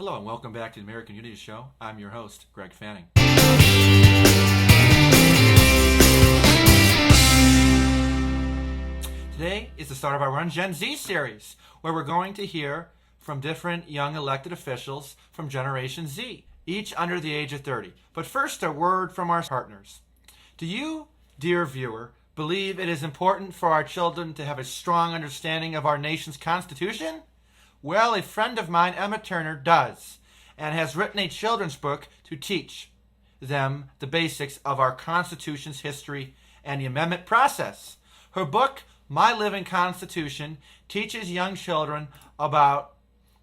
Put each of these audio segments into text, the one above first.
Hello and welcome back to the American Unity Show. I'm your host, Greg Fanning. Today is the start of our RunGenZ series, where we're going to hear from different young elected officials from Generation Z, each under the age of 30. But first, a word from our partners. Do you, dear viewer, believe it is important for our children to have a strong understanding of our nation's Constitution? Well, a friend of mine, Emma Turner, does, and has written a children's book to teach them the basics of our Constitution's history and the amendment process. Her book, My Living Constitution, teaches young children about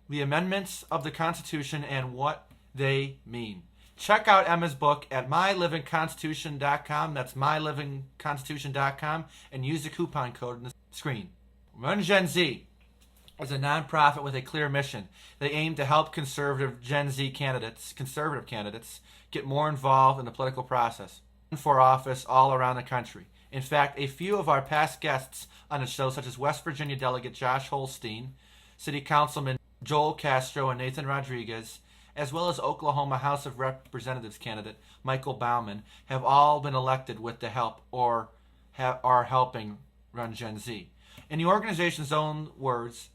the amendments of the Constitution and what they mean. Check out Emma's book at mylivingconstitution.com. That's mylivingconstitution.com, and use the coupon code on the screen. RunGenZ is a nonprofit with a clear mission. They aim to help conservative candidates get more involved in the political process for office all around the country. In fact, a few of our past guests on the show, such as West Virginia Delegate Josh Holstein, City Councilman Joel Castro and Nathan Rodriguez, as well as Oklahoma House of Representatives candidate Michael Bauman, have all been elected with the help or are helping RunGenZ. In the organization's own words,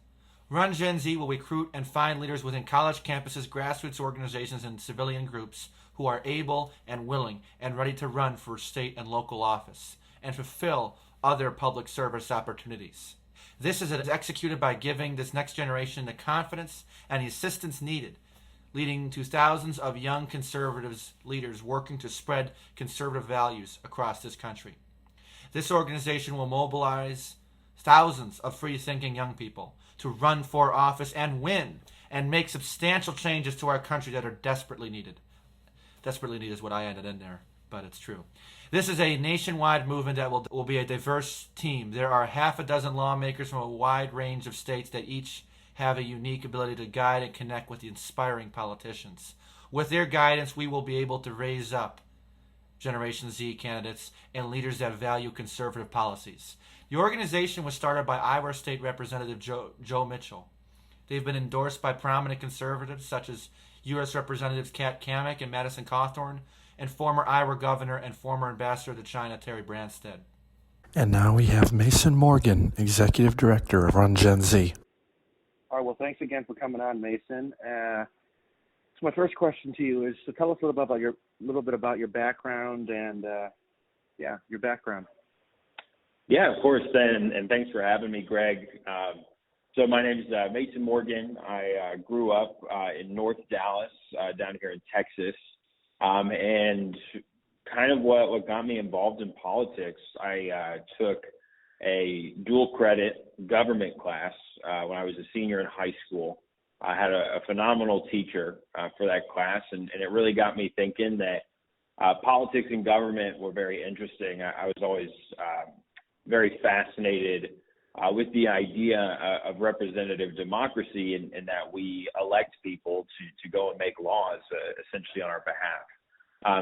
RunGenZ will recruit and find leaders within college campuses, grassroots organizations, and civilian groups who are able and willing and ready to run for state and local office and fulfill other public service opportunities. This is executed by giving this next generation the confidence and the assistance needed, leading to thousands of young conservative leaders working to spread conservative values across this country. This organization will mobilize thousands of free-thinking young people to run for office and win and make substantial changes to our country that are desperately needed. Desperately needed is what I added in there, but it's true. This is a nationwide movement that will be a diverse team. There are half a dozen lawmakers from a wide range of states that each have a unique ability to guide and connect with the inspiring politicians. With their guidance, we will be able to raise up Generation Z candidates and leaders that value conservative policies. The organization was started by Iowa State Representative Joe Mitchell. They've been endorsed by prominent conservatives such as U.S. Representatives Kat Cammack and Madison Cawthorn, and former Iowa Governor and former Ambassador to China Terry Branstad. And now we have Mason Morgan, Executive Director of RunGenZ. All right, well, thanks again for coming on, Mason. So my first question to you is, so tell us a little bit about your background and, your background. Yeah, of course, and thanks for having me, Greg. So my name is Mason Morgan. I grew up in North Dallas, down here in Texas, and kind of what got me involved in politics, I took a dual credit government class when I was a senior in high school. I had a phenomenal teacher for that class, and it really got me thinking that politics and government were very interesting. I was always very fascinated with the idea of representative democracy and that we elect people to go and make laws essentially on our behalf.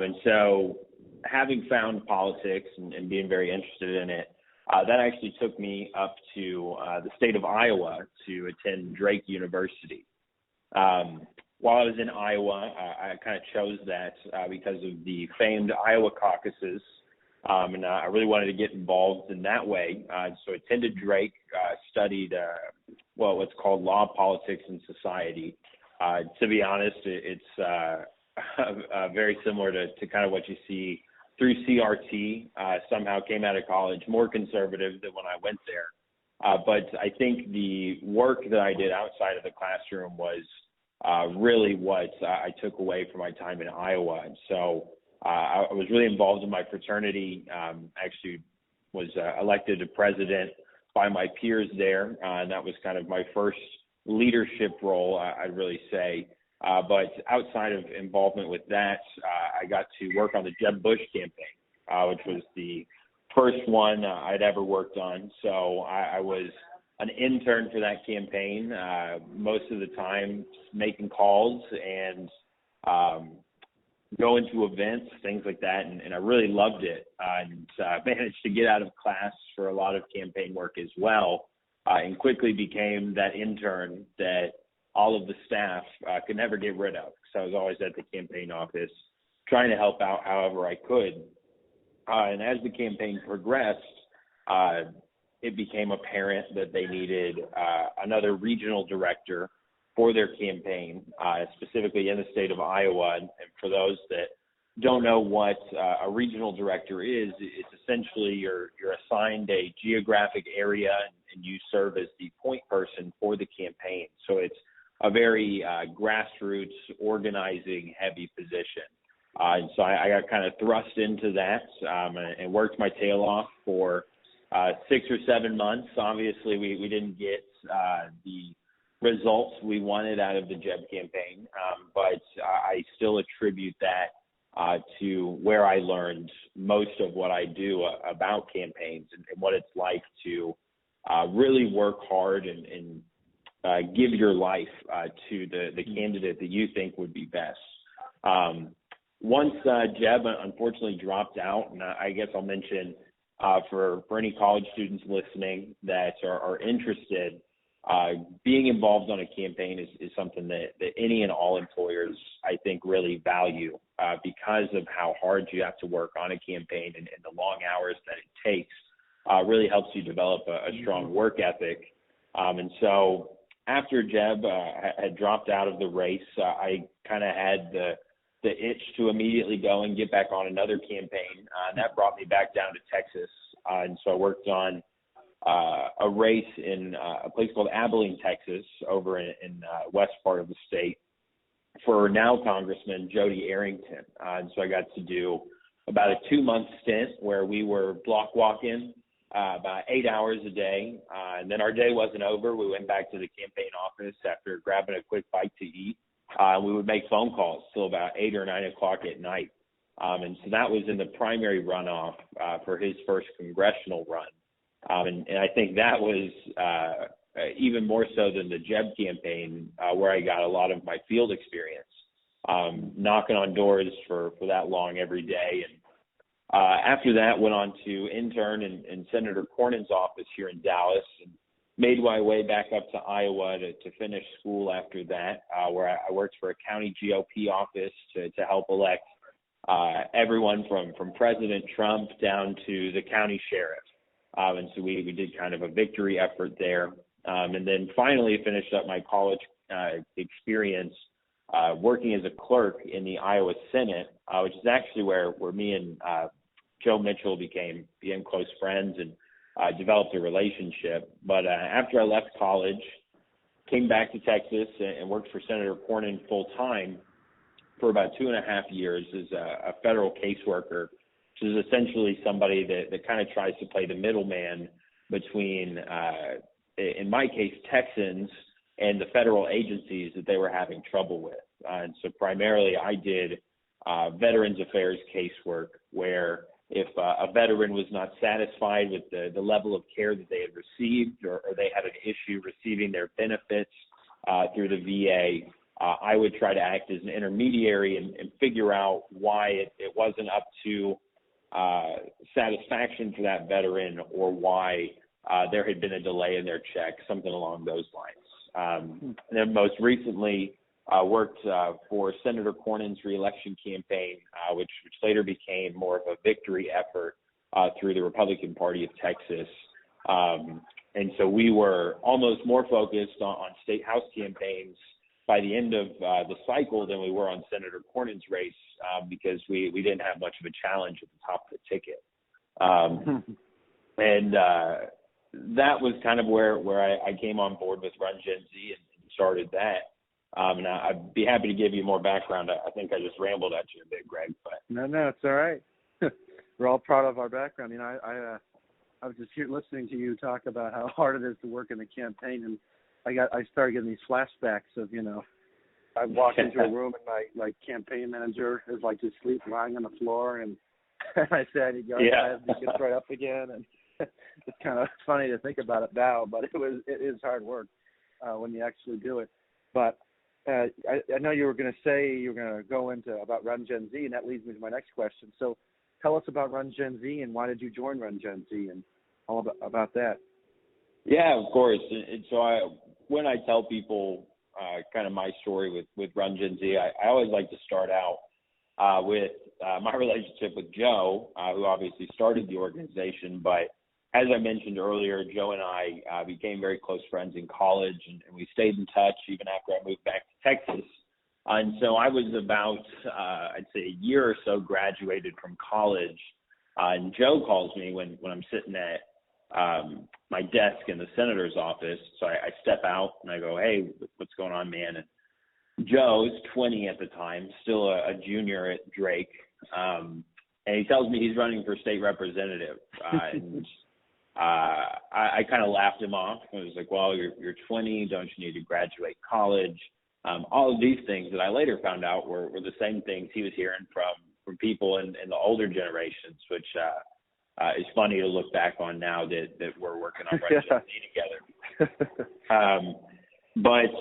And so having found politics and being very interested in it, that actually took me up to the state of Iowa to attend Drake University. While I was in Iowa, I kind of chose that because of the famed Iowa caucuses. And I really wanted to get involved in that way. So I attended Drake, studied, what's called law, politics, and society. To be honest, it's very similar to kind of what you see through CRT. Somehow came out of college more conservative than when I went there. But I think the work that I did outside of the classroom was really what I took away from my time in Iowa. And so I was really involved in my fraternity, actually was elected to president by my peers there, and that was kind of my first leadership role, I'd really say. But outside of involvement with that, I got to work on the Jeb Bush campaign, which was the first one I'd ever worked on. So I was an intern for that campaign, most of the time making calls and going to events, things like that, and I really loved it. And managed to get out of class for a lot of campaign work as well, and quickly became that intern that all of the staff could never get rid of. So I was always at the campaign office trying to help out however I could. And as the campaign progressed, it became apparent that they needed another regional director for their campaign, specifically in the state of Iowa. And for those that don't know what a regional director is, it's essentially you're assigned a geographic area and you serve as the point person for the campaign. So it's a very grassroots, organizing heavy position. And so I got kind of thrust into that and worked my tail off for 6 or 7 months. Obviously, we didn't get the results we wanted out of the Jeb campaign, but I still attribute that to where I learned most of what I do about campaigns and what it's like to really work hard and give your life to the candidate that you think would be best. Once Jeb unfortunately dropped out, and I guess I'll mention for any college students listening that are interested, being involved on a campaign is something that any and all employers, I think, really value because of how hard you have to work on a campaign and the long hours that it takes. Really helps you develop a strong work ethic. And so after Jeb had dropped out of the race, I kind of had the itch to immediately go and get back on another campaign. And that brought me back down to Texas. And so I worked on a race in a place called Abilene, Texas, over in west part of the state for now Congressman Jody Arrington. And so I got to do about a 2-month stint where we were block walking about 8 hours a day. And then our day wasn't over. We went back to the campaign office after grabbing a quick bite to eat. We would make phone calls till about 8 or 9 o'clock at night. And so that was in the primary runoff for his first congressional run. And I think that was even more so than the Jeb campaign, where I got a lot of my field experience, knocking on doors for that long every day. And after that, went on to intern in Senator Cornyn's office here in Dallas and made my way back up to Iowa to finish school after that, where I worked for a county GOP office to help elect everyone from President Trump down to the county sheriff. And so we did kind of a victory effort there. And then finally finished up my college experience working as a clerk in the Iowa Senate, which is actually where me and Joe Mitchell became close friends and developed a relationship. But after I left college, came back to Texas and worked for Senator Cornyn full time for about 2.5 years as a federal caseworker, which is essentially somebody that kind of tries to play the middleman between, in my case, Texans and the federal agencies that they were having trouble with. And so primarily I did Veterans Affairs casework, where if a veteran was not satisfied with the level of care that they had received, or they had an issue receiving their benefits through the VA, I would try to act as an intermediary and figure out why it wasn't up to satisfaction for that veteran, or why there had been a delay in their check, something along those lines. And then most recently worked for Senator Cornyn's reelection campaign, which later became more of a victory effort through the Republican Party of Texas. And so we were almost more focused on state house campaigns by the end of the cycle than we were on Senator Cornyn's race, because we didn't have much of a challenge at the top of the ticket. And that was kind of where I came on board with RunGenZ and started that. And I'd be happy to give you more background. I think I just rambled at you a bit, Greg. But No, it's all right. We're all proud of our background. You know, I was just here listening to you talk about how hard it is to work in the campaign, and I started getting these flashbacks of, you know, I walk into a room and my campaign manager is like just lying on the floor, and I said, he gets right up again, and it's kind of funny to think about it now, but it is hard work when you actually do it. But I know you were going to say you were going to go into about RunGenZ, and that leads me to my next question. So tell us about RunGenZ, and why did you join RunGenZ, and all about that? Yeah, of course. And so when I tell people kind of my story with RunGenZ, I always like to start out with my relationship with Joe, who obviously started the organization. But as I mentioned earlier, Joe and I became very close friends in college, and we stayed in touch even after I moved back to Texas. And so I was about, I'd say, a year or so graduated from college, and Joe calls me when I'm sitting at my desk in the senator's office. So I step out and I go, "Hey, what's going on, man?" And Joe's 20 at the time, still a junior at Drake, and he tells me he's running for state representative. And I kind of laughed him off. I was like, "Well, you're 20. Don't you need to graduate college?" All of these things that I later found out were the same things he was hearing from people in the older generations, which is funny to look back on now that we're working on RunGenZ together. But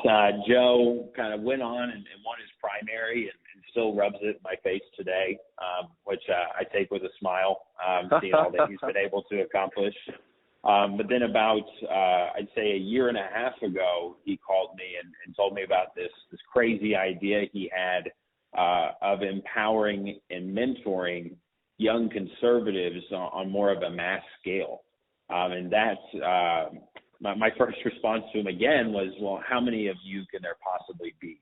Joe kind of went on and won his primary and still rubs it in my face today, which I take with a smile, seeing all that he's been able to accomplish. But then about, I'd say a year and a half ago, he called me and told me about this crazy idea he had of empowering and mentoring young conservatives on more of a mass scale. And that's my first response to him again was, well, how many of you can there possibly be?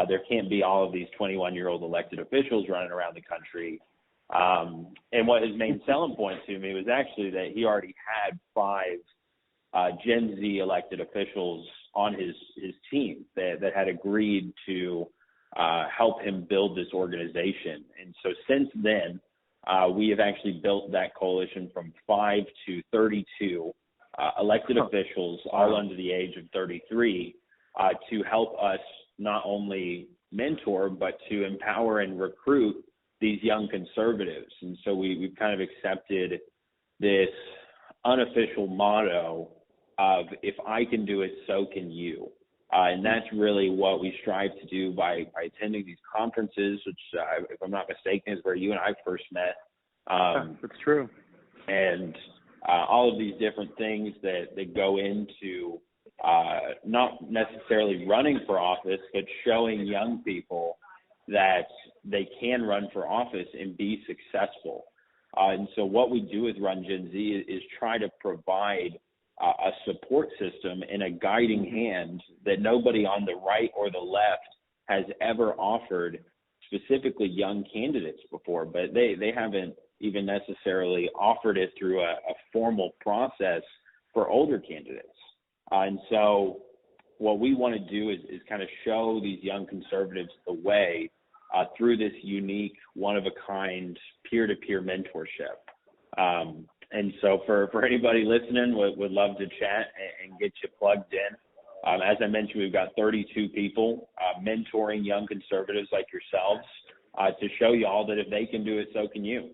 There can't be all of these 21-year-old elected officials running around the country. And what his main selling point to me was actually that he already had 5 Gen Z elected officials on his team that had agreed to help him build this organization. And so since then, we have actually built that coalition from 5 to 32 elected officials, all under the age of 33, to help us not only mentor, but to empower and recruit these young conservatives. And so we've kind of accepted this unofficial motto of, if I can do it, so can you. And that's really what we strive to do by attending these conferences, which, if I'm not mistaken, is where you and I first met. That's true. And all of these different things that go into not necessarily running for office, but showing young people that they can run for office and be successful. And so what we do with RunGenZ is try to provide a support system and a guiding hand that nobody on the right or the left has ever offered specifically young candidates before, but they haven't even necessarily offered it through a formal process for older candidates. And so what we want to do is kind of show these young conservatives the way through this unique, one-of-a-kind, peer-to-peer mentorship. And so for anybody listening, would love to chat and get you plugged in. As I mentioned, we've got 32 people mentoring young conservatives like yourselves to show you all that if they can do it, so can you.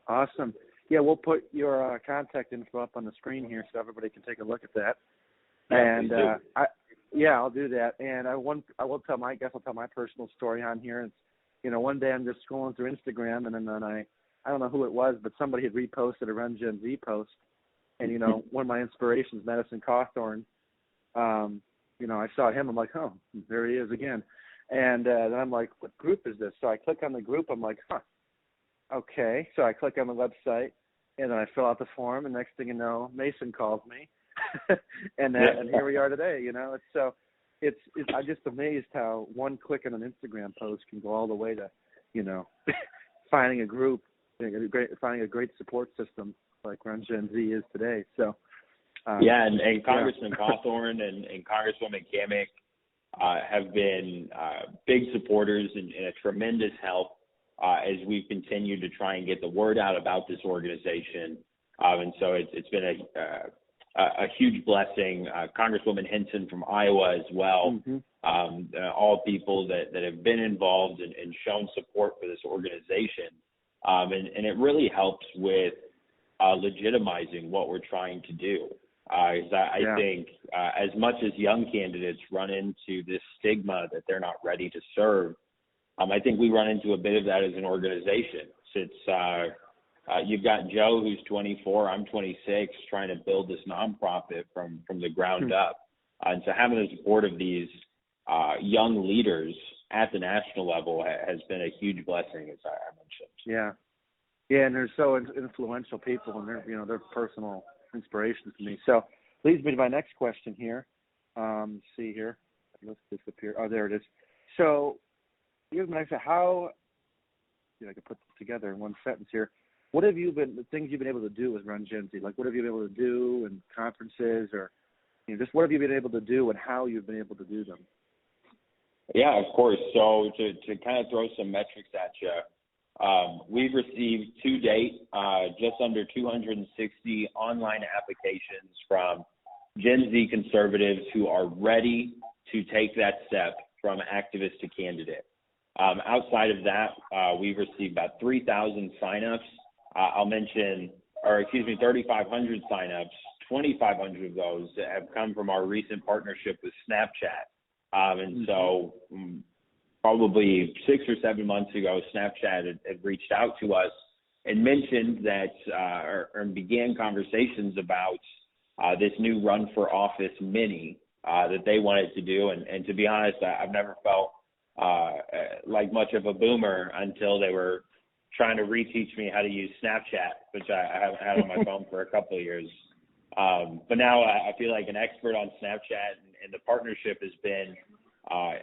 Awesome. Yeah, we'll put your contact info up on the screen here so everybody can take a look at that. And I'll do that. And I'll tell my personal story on here. It's, one day I'm just scrolling through Instagram, and then I don't know who it was, but somebody had reposted a RunGenZ post, and one of my inspirations, Madison Cawthorn. I saw him. I'm like, oh, there he is again. And then I'm like, what group is this? So I click on the group. I'm like, okay. So I click on the website, and then I fill out the form, and next thing you know, Mason calls me, and here we are today. I'm just amazed how one click on an Instagram post can go all the way to, finding a group, finding a great support system like RunGenZ is today. So. And Congressman Cawthorn and Congresswoman Kamek have been big supporters and a tremendous help as we've continued to try and get the word out about this organization. And so it's been a huge blessing. Congresswoman Henson from Iowa as well, all people that have been involved and shown support for this organization. And it really helps with legitimizing what we're trying to do. I think as much as young candidates run into this stigma that they're not ready to serve, I think we run into a bit of that as an organization. You've got Joe, who's 24, I'm 26, trying to build this nonprofit from the ground up. And so having the support of these young leaders at the national level has been a huge blessing, as I mentioned. Yeah. Yeah, and they're so influential people, and they're personal inspirations to me. So leads me to my next question here. See here, let's disappear. Oh, there it is. So here's my next. How? I can put this together in one sentence here. What have you been? The things you've been able to do with RunGenZ? Like, what have you been able to do in conferences, or just what have you been able to do, and how you've been able to do them? Yeah, of course. So to kind of throw some metrics at you. We've received to date just under 260 online applications from Gen Z conservatives who are ready to take that step from activist to candidate. Outside of that, we've received about 3,000 signups. I'll mention, 3,500 signups. 2,500 of those have come from our recent partnership with Snapchat. And so probably 6 or 7 months ago, Snapchat had reached out to us and mentioned that, or began conversations about this new run for office mini that they wanted to do. And to be honest, I've never felt like much of a boomer until they were trying to reteach me how to use Snapchat, which I haven't had on my phone for a couple of years. But now I feel like an expert on Snapchat, and the partnership has been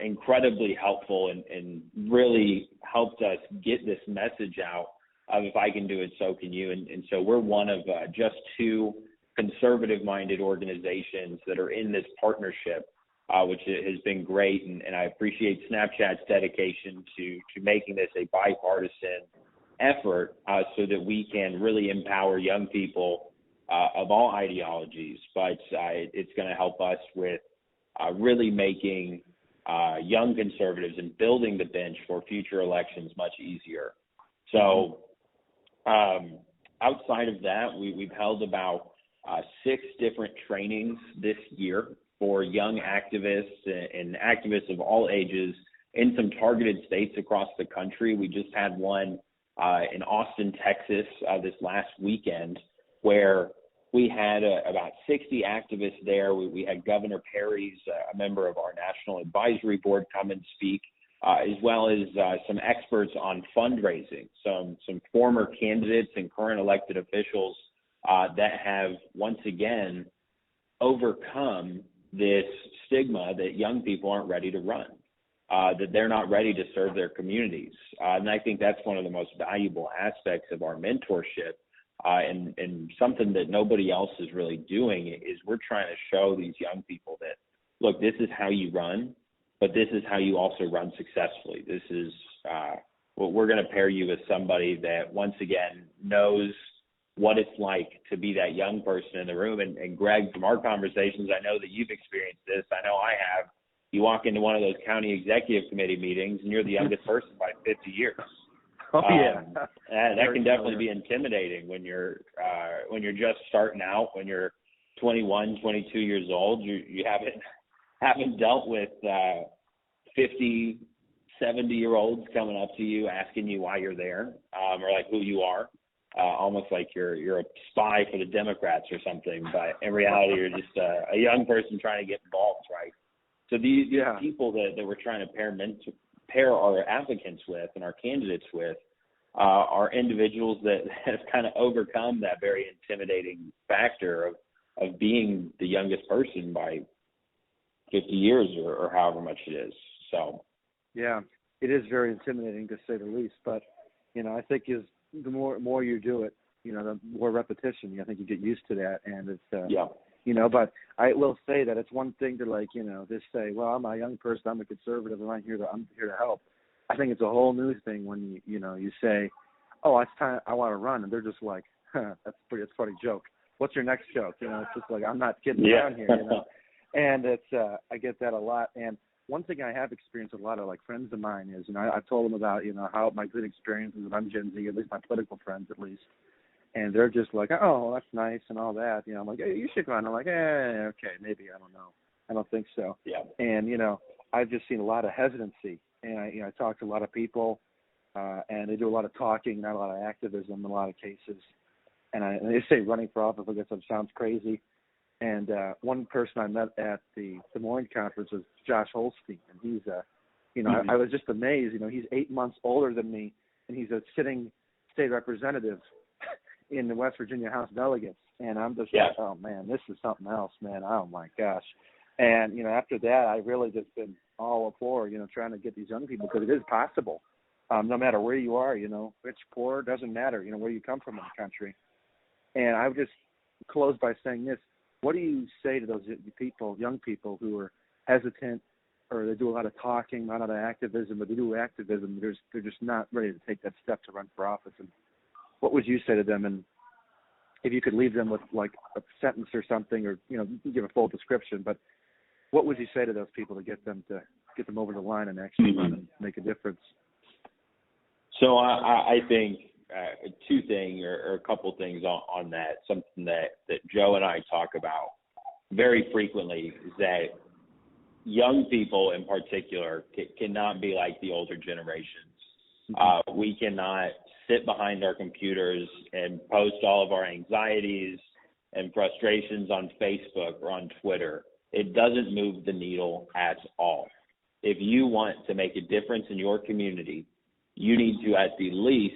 incredibly helpful and really helped us get this message out of if I can do it, so can you. And so we're one of just 2 conservative-minded organizations that are in this partnership, which has been great. And I appreciate Snapchat's dedication to making this a bipartisan effort so that we can really empower young people of all ideologies. But it's going to help us with really making young conservatives and building the bench for future elections much easier. So outside of that, we've held about 6 different trainings this year for young activists and activists of all ages in some targeted states across the country. We just had one in Austin, Texas this last weekend, where we had about 60 activists there. We had Governor Perry's, a member of our National Advisory Board, come and speak, as well as some experts on fundraising, some former candidates and current elected officials that have once again overcome this stigma that young people aren't ready to run, that they're not ready to serve their communities. And I think that's one of the most valuable aspects of our mentorship. And something that nobody else is really doing is we're trying to show these young people that, look, this is how you run, but this is how you also run successfully. This is what we're going to pair you with somebody that, once again, knows what it's like to be that young person in the room. And Greg, from our conversations, I know that you've experienced this. I know I have. You walk into one of those county executive committee meetings and you're the youngest person by 50 years. Oh yeah, that can definitely be intimidating when you're just starting out, when you're 21, 22 years old. You haven't dealt with 50, 70-year-olds coming up to you asking you why you're there, or like who you are, almost like you're a spy for the Democrats or something. But in reality, you're just a young person trying to get involved, right? So these people that we're trying to pair our applicants with and our candidates with are individuals that have kind of overcome that very intimidating factor of being the youngest person by 50 years or however much it is. So yeah, it is very intimidating, to say the least. But I think the more you do it, the more repetition. I think you get used to that, and it's But I will say that it's one thing to just say, well, I'm a young person, I'm a conservative, and I'm here to help. I think it's a whole new thing when you say, oh, it's time, I want to run, and they're just like, that's a funny joke. What's your next joke? It's just like, I'm not kidding around here. And it's I get that a lot. And one thing I have experienced with a lot of friends of mine is, I've told them about how my good experiences with RunGenZ, at least my political friends at least. And they're just like, oh, that's nice and all that. I'm like, hey, you should run. I'm like, okay, maybe, I don't know. I don't think so. Yeah. And, I've just seen a lot of hesitancy. And I talk to a lot of people, and they do a lot of talking, not a lot of activism in a lot of cases. And they say running for office, I guess that sounds crazy. And one person I met at the Des Moines conference was Josh Holstein, and he's I was just amazed. He's 8 months older than me, and he's a sitting state representative in the West Virginia House of Delegates. And I'm just like, oh man, this is something else, man. Oh my gosh. And after that, I really just been all for trying to get these young people, because it is possible, no matter where you are, rich, poor, doesn't matter, where you come from in the country. And I would just close by saying this: what do you say to those people, young people, who are hesitant, or they do a lot of talking, not a lot of activism, but they do activism, they're just not ready to take that step to run for office? And what would you say to them? And if you could leave them with like a sentence or something, or you can give a full description, but what would you say to those people to get them over the line and actually run and make a difference? So I think two things or a couple things on that. Something that Joe and I talk about very frequently is that young people in particular cannot be like the older generations. We cannot sit behind our computers and post all of our anxieties and frustrations on Facebook or on Twitter. It doesn't move the needle at all. If you want to make a difference in your community, you need to at the least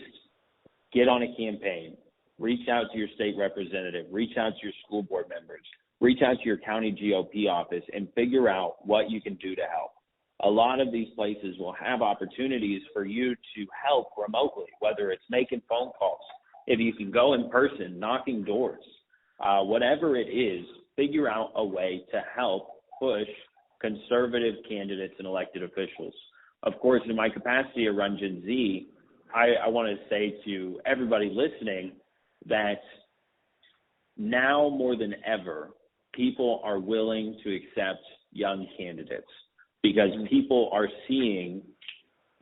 get on a campaign, reach out to your state representative, reach out to your school board members, reach out to your county GOP office, and figure out what you can do to help. A lot of these places will have opportunities for you to help remotely, whether it's making phone calls, if you can go in person, knocking doors, whatever it is, figure out a way to help push conservative candidates and elected officials. Of course, in my capacity at RunGenZ, I want to say to everybody listening that now more than ever, people are willing to accept young candidates, because people are seeing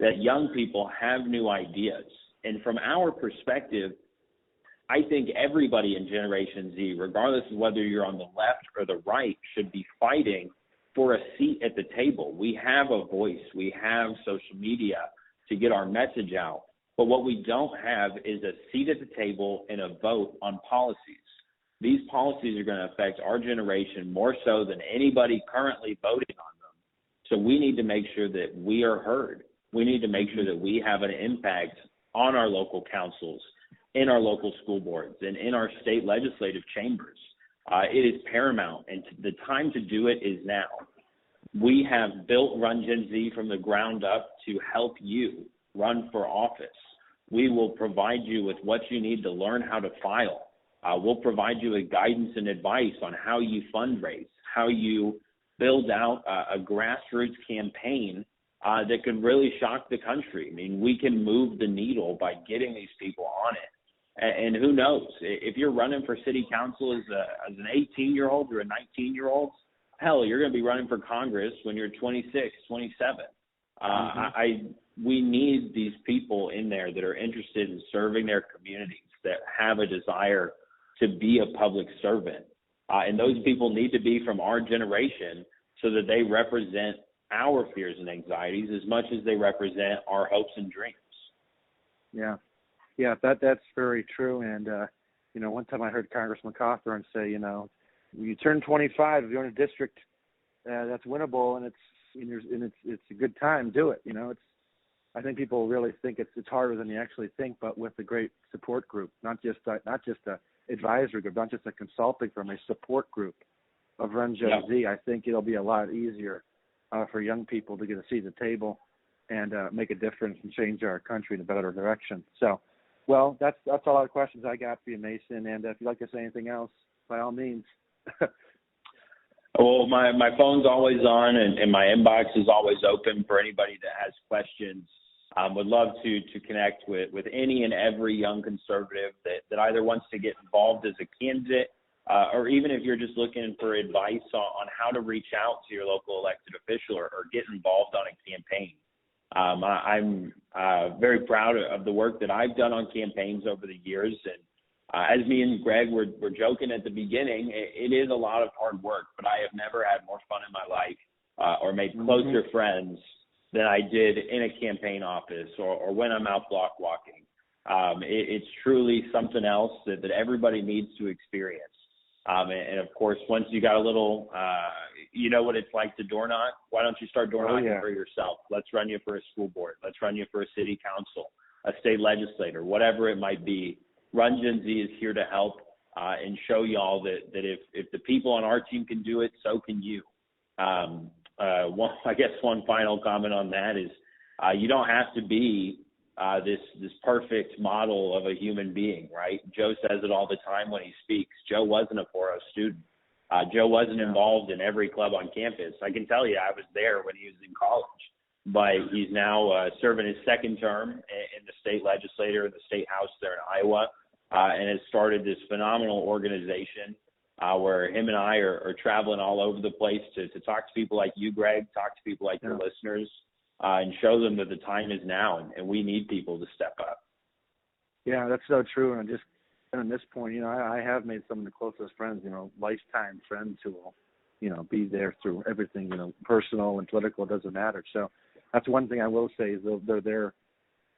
that young people have new ideas. And from our perspective, I think everybody in Generation Z, regardless of whether you're on the left or the right, should be fighting for a seat at the table. We have a voice. We have social media to get our message out. But what we don't have is a seat at the table and a vote on policies. These policies are going to affect our generation more so than anybody currently voting on them. So we need to make sure that we are heard. We need to make sure that we have an impact on our local councils, in our local school boards, and in our state legislative chambers. It is paramount, and the time to do it is now. We have built RunGenZ from the ground up to help you run for office. We will provide you with what you need to learn how to file. We'll provide you with guidance and advice on how you fundraise, how you build out a grassroots campaign that could really shock the country. I mean, we can move the needle by getting these people on it. And who knows, if you're running for city council as an 18-year-old or a 19-year-old, hell, you're going to be running for Congress when you're 26, 27. We need these people in there that are interested in serving their communities, that have a desire to be a public servant. And those people need to be from our generation so that they represent our fears and anxieties as much as they represent our hopes and dreams. Yeah, that's very true. And, one time I heard Congressman Cawthorn say, you turn 25, if you're in a district that's winnable and it's a good time, do it. I think people really think it's harder than you actually think, but with a great support group, not just a advisory group, not just a consulting firm, a support group of RunGenZ, I think it'll be a lot easier for young people to get a seat at the table and make a difference and change our country in a better direction. So, well, that's all the questions I got for you, Mason. And if you'd like to say anything else, by all means. Well, my phone's always on, and my inbox is always open for anybody that has questions. Would love to connect with any and every young conservative that either wants to get involved as a candidate, or even if you're just looking for advice on how to reach out to your local elected official or get involved on a campaign. I'm very proud of the work that I've done on campaigns over the years. And as me and Greg were joking at the beginning, it is a lot of hard work, but I have never had more fun in my life or made closer friends than I did in a campaign office or when I'm out block walking. It's truly something else that everybody needs to experience. And of course, once you got a little, you know what it's like to door knock. Why don't you start door knocking for yourself? Let's run you for a school board. Let's run you for a city council, a state legislator, whatever it might be. RunGenZ is here to help and show y'all that if the people on our team can do it, so can you. I guess one final comment on that is you don't have to be this perfect model of a human being, right? Joe says it all the time when he speaks. Joe wasn't a 4.0 student. Joe wasn't involved in every club on campus. I can tell you I was there when he was in college, but he's now serving his second term in the state legislature, in the state house there in Iowa, and has started this phenomenal organization where him and I are traveling all over the place to talk to people like you, Greg, talk to people like your listeners, and show them that the time is now, and we need people to step up. Yeah, that's so true. And just at this point, I have made some of the closest friends, lifetime friends who will, be there through everything, personal and political, it doesn't matter. So that's one thing I will say is they're there.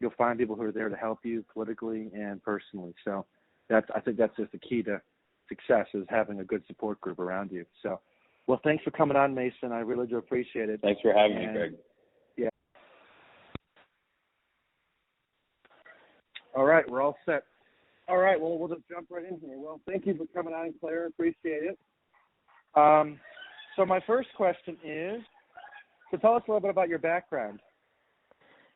You'll find people who are there to help you politically and personally. So I think that's just the key to success, is having a good support group around you. So, well, thanks for coming on, Mason. I really do appreciate it. Thanks for having me, Greg. Yeah. All right, we're all set. All right, well, we'll just jump right in here. Well, thank you for coming on, Claire. Appreciate it. So my first question is, so tell us a little bit about your background.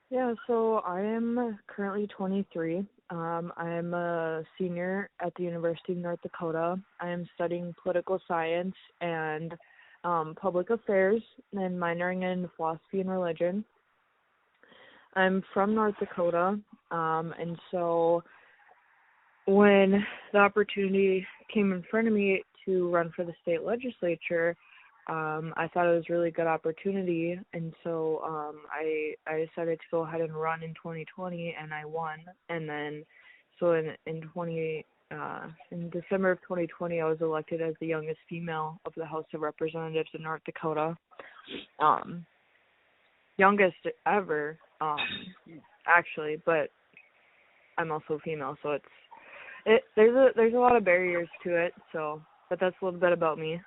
Yeah, so I am currently 23. I am a senior at the University of North Dakota. I am studying political science and public affairs and minoring in philosophy and religion. I'm from North Dakota, and so when the opportunity came in front of me to run for the state legislature, I thought it was a really good opportunity, and so I decided to go ahead and run in 2020, and I won. And then, so in December of 2020, I was elected as the youngest female of the House of Representatives in North Dakota, youngest ever, actually. But I'm also female, so there's a lot of barriers to it. So, but that's a little bit about me.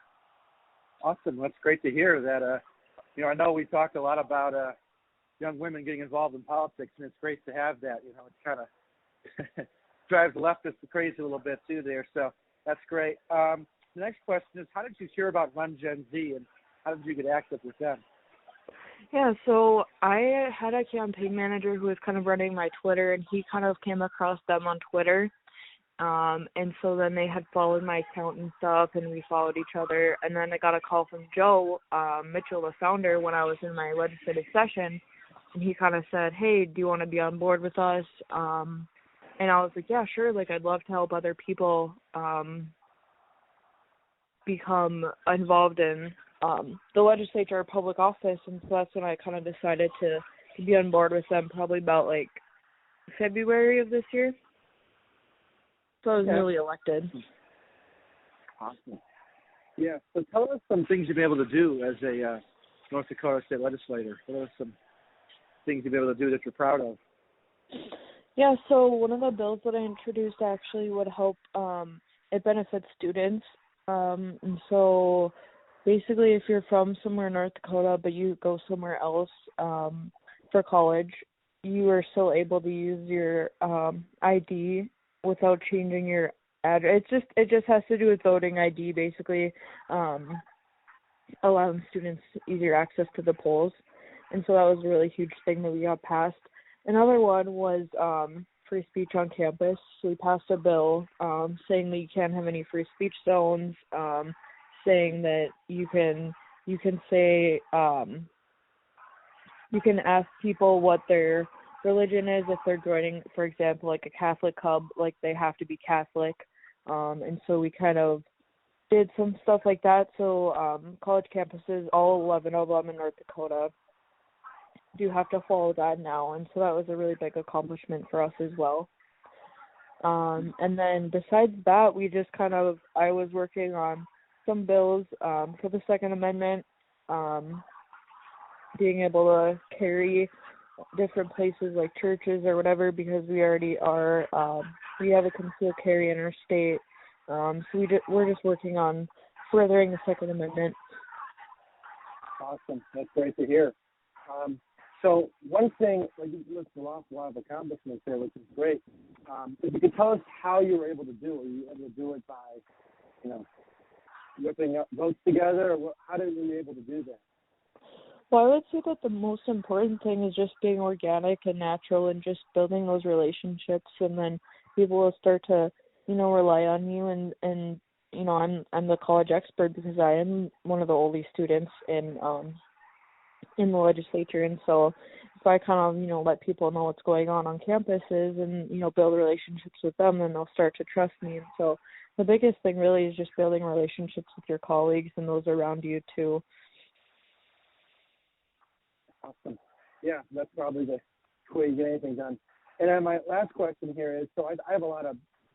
Awesome. That's great to hear that, I know we talked a lot about young women getting involved in politics, and it's great to have that. It kind of drives leftists crazy a little bit too there. So that's great. The next question is, how did you hear about RunGenZ, and how did you get active with them? Yeah, so I had a campaign manager who was kind of running my Twitter, and he kind of came across them on Twitter. And so then they had followed my account and stuff, and we followed each other. And then I got a call from Joe Mitchell, the founder, when I was in my legislative session. And he kind of said, hey, do you want to be on board with us? And I was like, yeah, sure. Like, I'd love to help other people become involved in the legislature or public office. And so that's when I kind of decided to be on board with them, probably about, like, February of this year. So I was newly elected. Awesome. Yeah. So tell us some things you've been able to do as a North Dakota state legislator. What are some things you've been able to do that you're proud of? Yeah, so one of the bills that I introduced actually would help, it benefits students. And so basically if you're from somewhere in North Dakota but you go somewhere else for college, you are still able to use your ID without changing your address. It just has to do with voting ID, basically, allowing students easier access to the polls. And so that was a really huge thing that we got passed. Another one was free speech on campus. So we passed a bill saying that you can't have any free speech zones, saying that you can say you can ask people what their religion is if they're joining, for example, like a Catholic club, like they have to be Catholic. And so we kind of did some stuff like that. So college campuses, all 11 of them in North Dakota, do have to follow that now. And so that was a really big accomplishment for us as well. And then besides that, I was working on some bills for the Second Amendment, being able to carry different places like churches or whatever, because we already are, we have a concealed carry in our state, So we're just working on furthering the Second Amendment. Awesome. That's great to hear. So one thing, like you listed a lot of accomplishments there, which is great. If you could tell us how you were able to do it, were you able to do it by, whipping up votes together, or how did you able to do that? Well, I would say that the most important thing is just being organic and natural and just building those relationships, and then people will start to, rely on you. And I'm the college expert because I am one of the only students in the legislature, and so if I kind of, let people know what's going on campuses and, build relationships with them, then they'll start to trust me. And so the biggest thing really is just building relationships with your colleagues and those around you too. Awesome. Yeah, that's probably the way you get anything done. And then my last question here is, so I have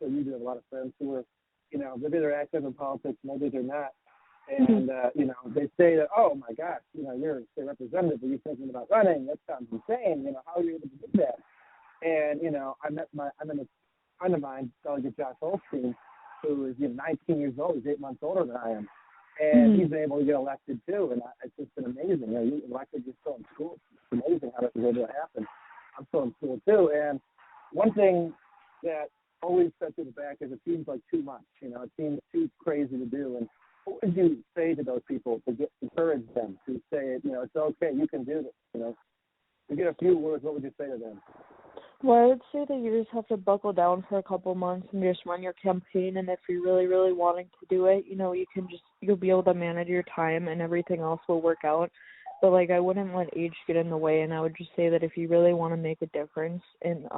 you do have a lot of friends who are, maybe they're active in politics, maybe they're not. And, they say that, oh my gosh, you're a state representative, but you're thinking about running. That sounds insane. How are you able to do that? And, I'm in a friend of mine, Delegate Josh Holstein, who is 19 years old. He's 8 months older than I am. And he's been able to get elected too. And it's just been amazing. You elected, you're still in school. It's amazing how that was able to happen. I'm still in school too. And one thing that always sets you back is it seems like too much. It seems too crazy to do. And what would you say to those people to encourage them to say, it's okay, you can do this, To get a few words, what would you say to them? Well, I would say that you just have to buckle down for a couple months and just run your campaign. And if you're really, really wanting to do it, you'll be able to manage your time and everything else will work out. But I wouldn't let age get in the way. And I would just say that if you really want to make a difference in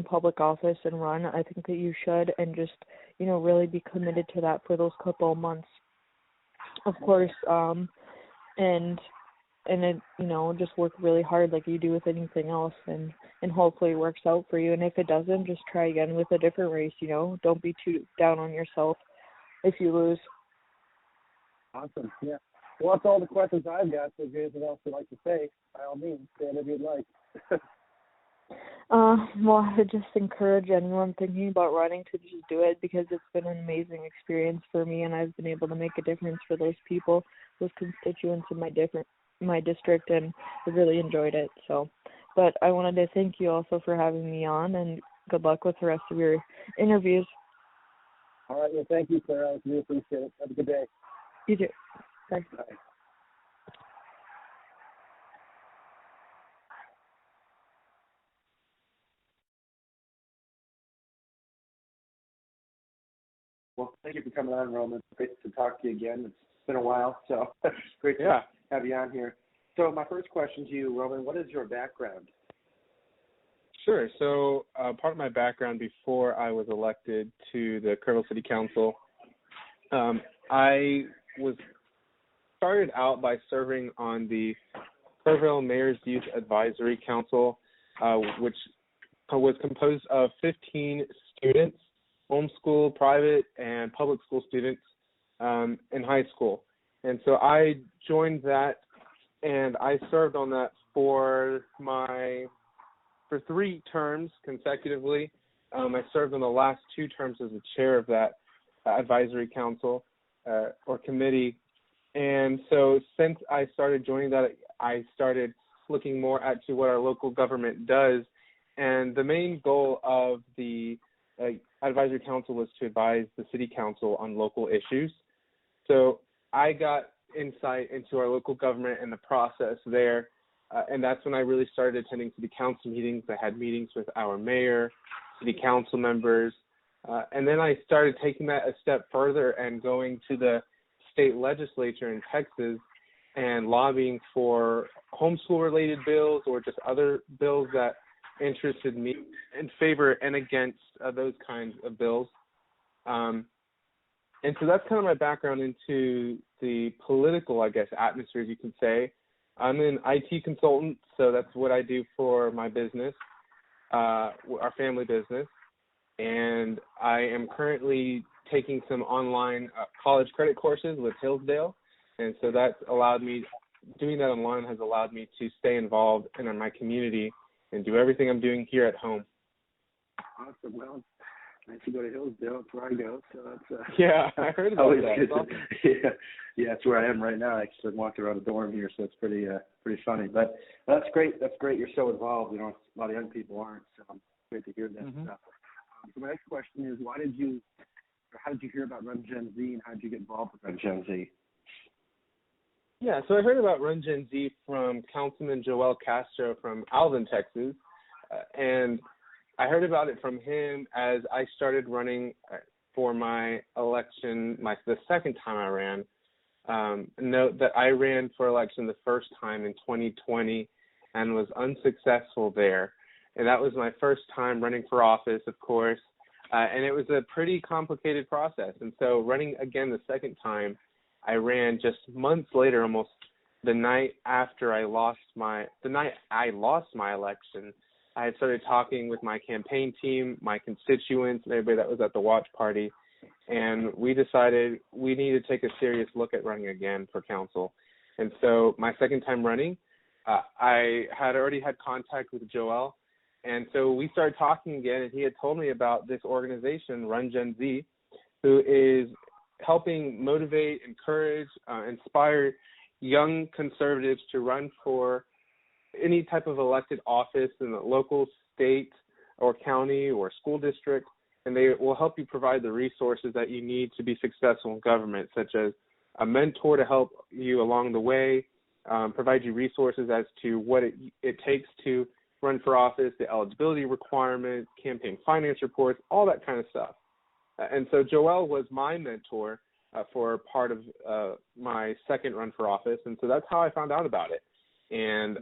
public office and run, I think that you should, and just, really be committed to that for those couple of months. Of course, and it, just work really hard like you do with anything else, and hopefully it works out for you. And if it doesn't, just try again with a different race, Don't be too down on yourself if you lose. Awesome, yeah. Well, that's all the questions I've got, so if there's anything else you'd like to say, by all means, say it if you'd like. Well, I would just encourage anyone thinking about running to just do it, because it's been an amazing experience for me, and I've been able to make a difference for those people, those constituents in my district, and I've really enjoyed it. So, but I wanted to thank you also for having me on, and good luck with the rest of your interviews. All right, well, thank you, Sarah. I really appreciate it. Have a good day. You too. Bye. Bye. Well, thank you for coming on, Roman. It's great to talk to you again. It's been a while, so great to have you on here. So my first question to you, Roman, what is your background? Sure. So part of my background before I was elected to the Kerrville City Council, I was started out by serving on the Kerrville Mayor's Youth Advisory Council, which was composed of 15 students, homeschool, private, and public school students in high school. And so I joined that, and I served on that for 3 terms consecutively. I served on the last 2 terms as the chair of that advisory council or committee. And so since I started joining that, I started looking more at to what our local government does. And the main goal of the advisory council was to advise the city council on local issues. So I got insight into our local government and the process there. And that's when I really started attending city council meetings. I had meetings with our mayor, city council members. And then I started taking that a step further and going to the state legislature in Texas and lobbying for homeschool-related bills or just other bills that interested me in favor and against those kinds of bills. And so that's kind of my background into the political, atmosphere, you can say. I'm an IT consultant, so that's what I do for my business, our family business. And I am currently taking some online college credit courses with Hillsdale. And so that's allowed me, doing that online has allowed me to stay involved in my community and do everything I'm doing here at home. Awesome. Well, I used to go to Hillsdale. That's where I go. So that's Yeah, I heard about always that. good. Awesome. Yeah, that's where I am right now. Actually, I'm walking around the dorm here, so it's pretty funny. But that's great. That's great. You're so involved. A lot of young people aren't. So great to hear that stuff. So my next question is, how did you hear about RunGenZ, and how did you get involved with RunGenZ? Yeah, so I heard about RunGenZ from Councilman Joel Castro from Alvin, Texas, and I heard about it from him as I started running for my election, the second time I ran. Note that I ran for election the first time in 2020 and was unsuccessful there. And that was my first time running for office, of course, and it was a pretty complicated process. And so running again the second time, I ran just months later, almost the night after I lost my election. I had started talking with my campaign team, my constituents, and everybody that was at the watch party, and we decided we needed to take a serious look at running again for council. And so my second time running, I had already had contact with Joel, and so we started talking again, and he had told me about this organization, RunGenZ, who is helping motivate, encourage, inspire young conservatives to run for any type of elected office in the local, state, or county or school district, and they will help you provide the resources that you need to be successful in government, such as a mentor to help you along the way, provide you resources as to what it takes to run for office, the eligibility requirements, campaign finance reports, all that kind of stuff. And so Joel was my mentor for part of my second run for office, and so that's how I found out about it. And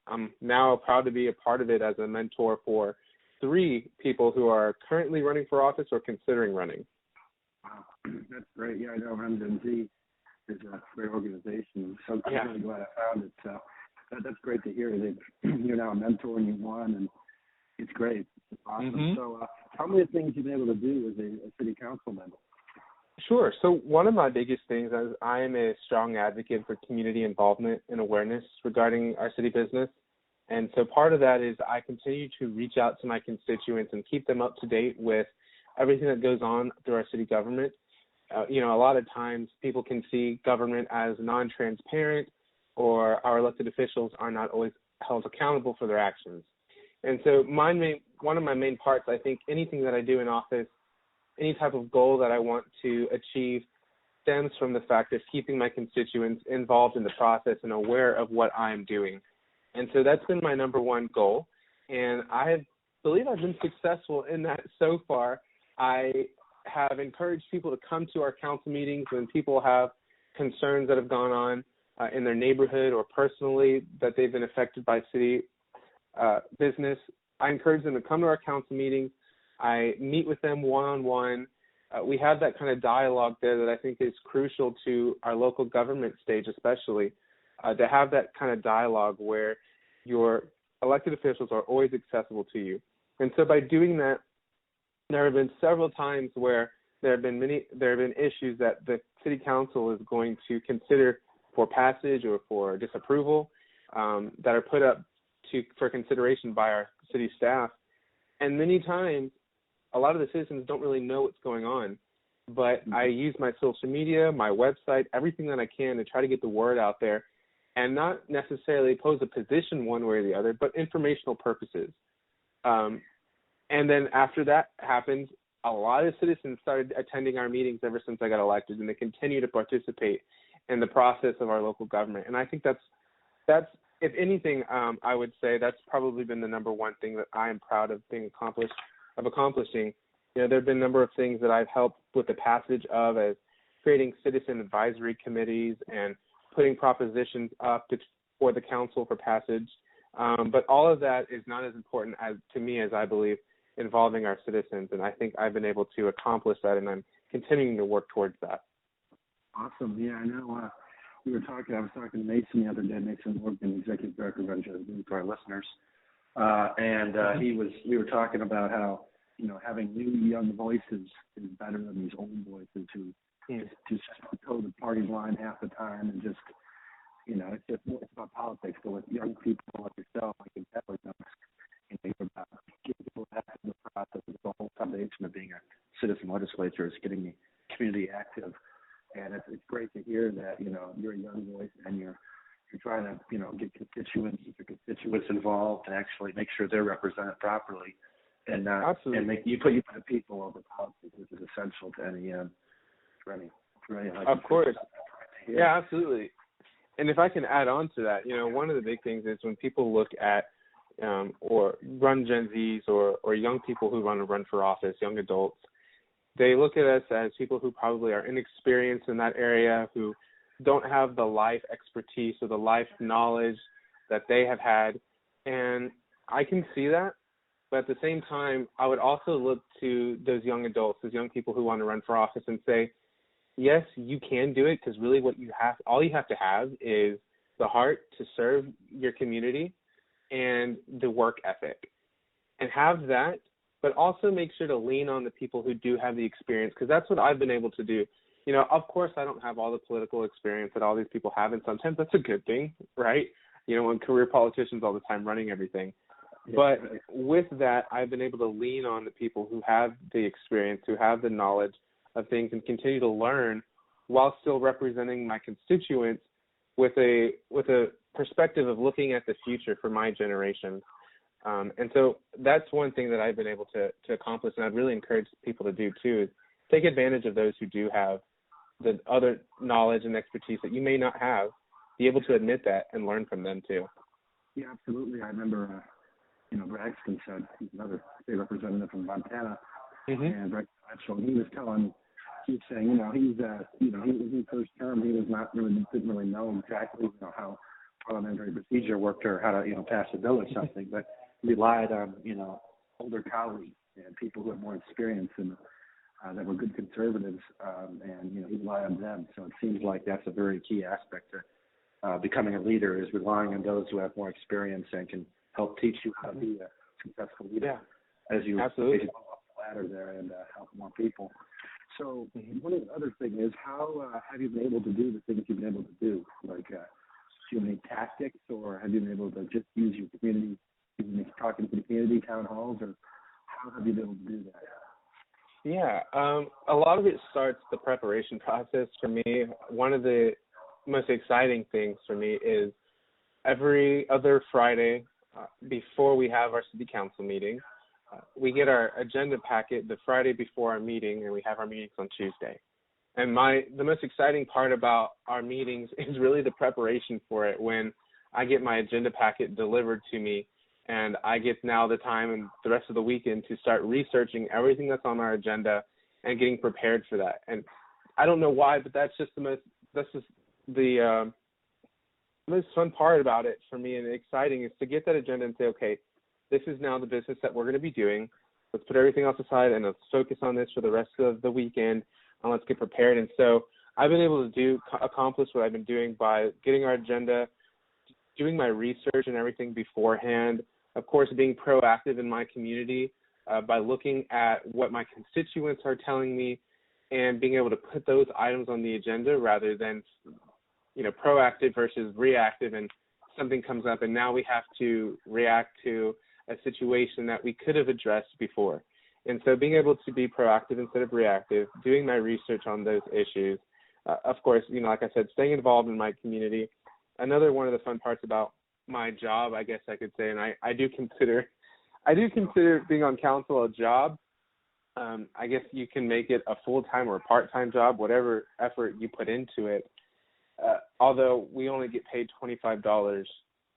I'm now proud to be a part of it as a mentor for 3 people who are currently running for office or considering running. Wow, that's great. Yeah, I know RunGenZ is a great organization. So I'm really glad I found it. So that's great to hear. You're now a mentor and you won, and it's great. It's awesome. So tell me the things you've been able to do as a city council member. Sure. So one of my biggest things is I am a strong advocate for community involvement and awareness regarding our city business. And so part of that is I continue to reach out to my constituents and keep them up to date with everything that goes on through our city government. A lot of times people can see government as non-transparent, or our elected officials are not always held accountable for their actions. And so one of my main parts, I think anything that I do in office, any type of goal that I want to achieve, stems from the fact of keeping my constituents involved in the process and aware of what I'm doing. And so that's been my number one goal. And I believe I've been successful in that so far. I have encouraged people to come to our council meetings when people have concerns that have gone on in their neighborhood or personally that they've been affected by city business. I encourage them to come to our council meetings. I meet with them one-on-one. We have that kind of dialogue there that I think is crucial to our local government stage, especially, to have that kind of dialogue where your elected officials are always accessible to you. And so by doing that, there have been several times where there have been issues that the city council is going to consider for passage or for disapproval that are put up for consideration by our city staff. And many times, a lot of the citizens don't really know what's going on, but I use my social media, my website, everything that I can to try to get the word out there and not necessarily pose a position one way or the other, but informational purposes. And then after that happens, a lot of citizens started attending our meetings ever since I got elected, and they continue to participate in the process of our local government. And I think that's if anything, I would say that's probably been the number one thing that I am proud of accomplishing. There have been a number of things that I've helped with the passage of, as creating citizen advisory committees and putting propositions up for the council for passage. But all of that is not as important to me as I believe involving our citizens. And I think I've been able to accomplish that, and I'm continuing to work towards that. Awesome. Yeah, I know. I was talking to Mason the other day, Mason Morgan, Executive Director of RunGenZ, to our listeners. We were talking about how, having new young voices is better than these old voices who just toe the party line half the time and just, it's about politics. So with young people like yourself, I can tell you're about giving people that in the process is the whole foundation of being legislature is getting the community active. And it's great to hear that, you're a young voice and you're trying to, get your constituents involved and actually make sure they're represented properly. And Absolutely. and you put the people over politics, which is essential to any Of course. Yeah, absolutely. And if I can add on to that, one of the big things is when people look at or RunGenZs or young people who want to run for office, young adults, they look at us as people who probably are inexperienced in that area, who don't have the life expertise or the life knowledge that they have had. And I can see that. But at the same time, I would also look to those young adults, those young people who want to run for office and say, yes, you can do it, because really all you have to have is the heart to serve your community and the work ethic. And have that, but also make sure to lean on the people who do have the experience, because that's what I've been able to do. Of course, I don't have all the political experience that all these people have, and sometimes that's a good thing, right? When career politicians all the time running everything. But with that, I've been able to lean on the people who have the experience, who have the knowledge of things, and continue to learn while still representing my constituents with a perspective of looking at the future for my generation. And so that's one thing that I've been able to accomplish, and I'd really encourage people to do too, is take advantage of those who do have the other knowledge and expertise that you may not have, be able to admit that and learn from them too. Yeah, absolutely. I remember, Braxton said, he's another state representative from Montana, and Greg Mitchell, he was saying, he was in first term, he didn't really know exactly, how parliamentary procedure worked or how to, pass a bill or something, but relied on, older colleagues and people who had more experience and that were good conservatives, and, he relied on them. So it seems like that's a very key aspect to becoming a leader, is relying on those who have more experience and can help teach you how to be a successful leader as you go up the ladder there and help more people. So one of the other things is, how have you been able to do the things you've been able to do? Like, do you have any tactics, or have you been able to just use your community, talking to the community town halls, or how have you been able to do that? Yeah, a lot of it starts the preparation process for me. One of the most exciting things for me is every other Friday before we have our city council meeting, we get our agenda packet the Friday before our meeting, and we have our meetings on Tuesday. And the most exciting part about our meetings is really the preparation for it, when I get my agenda packet delivered to me, and I get now the time and the rest of the weekend to start researching everything that's on our agenda and getting prepared for that. And I don't know why, but that's just the most fun part about it for me, and exciting, is to get that agenda and say, okay, this is now the business that we're going to be doing. Let's put everything else aside and let's focus on this for the rest of the weekend, and let's get prepared. And so I've been able to accomplish what I've been doing by getting our agenda, doing my research and everything beforehand, of course, being proactive in my community by looking at what my constituents are telling me and being able to put those items on the agenda rather than, proactive versus reactive, and something comes up and now we have to react to a situation that we could have addressed before. And so being able to be proactive instead of reactive, doing my research on those issues, of course, like I said, staying involved in my community. Another one of the fun parts about my job, I guess I could say, and I do consider being on council a job. I guess you can make it a full-time or a part-time job, whatever effort you put into it. Although we only get paid $25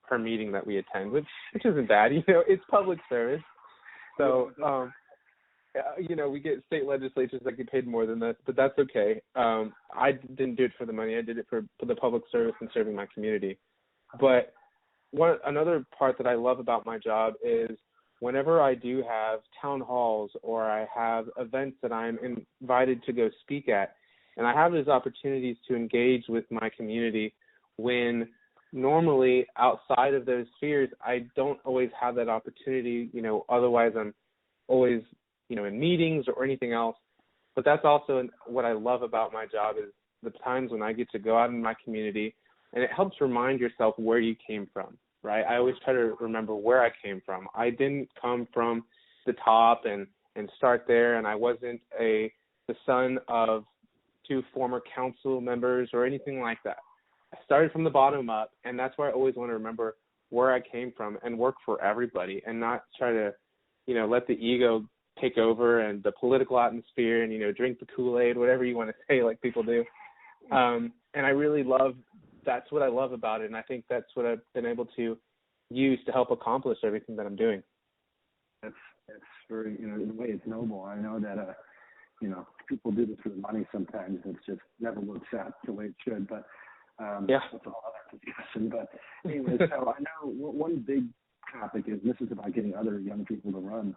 per meeting that we attend, which isn't bad. It's public service. So, we get state legislatures that get paid more than this, but that's okay. I didn't do it for the money. I did it for the public service and serving my community. But another part that I love about my job is whenever I do have town halls or I have events that I'm invited to go speak at, and I have those opportunities to engage with my community when normally outside of those spheres, I don't always have that opportunity. Otherwise I'm always, in meetings or anything else. But that's also what I love about my job, is the times when I get to go out in my community, and it helps remind yourself where you came from, right? I always try to remember where I came from. I didn't come from the top and start there, and I wasn't a the son of 2 former council members or anything like that. I started from the bottom up, and that's why I always want to remember where I came from and work for everybody and not try to, let the ego take over and the political atmosphere and, drink the Kool-Aid, whatever you want to say, like people do. And I really that's what I love about it. And I think that's what I've been able to use to help accomplish everything that I'm doing. That's very, in a way it's noble. I know that, people do this for the money sometimes. It just never works out the way it should. But that's a whole other discussion. But anyway, so I know one big topic is, this is about getting other young people to run.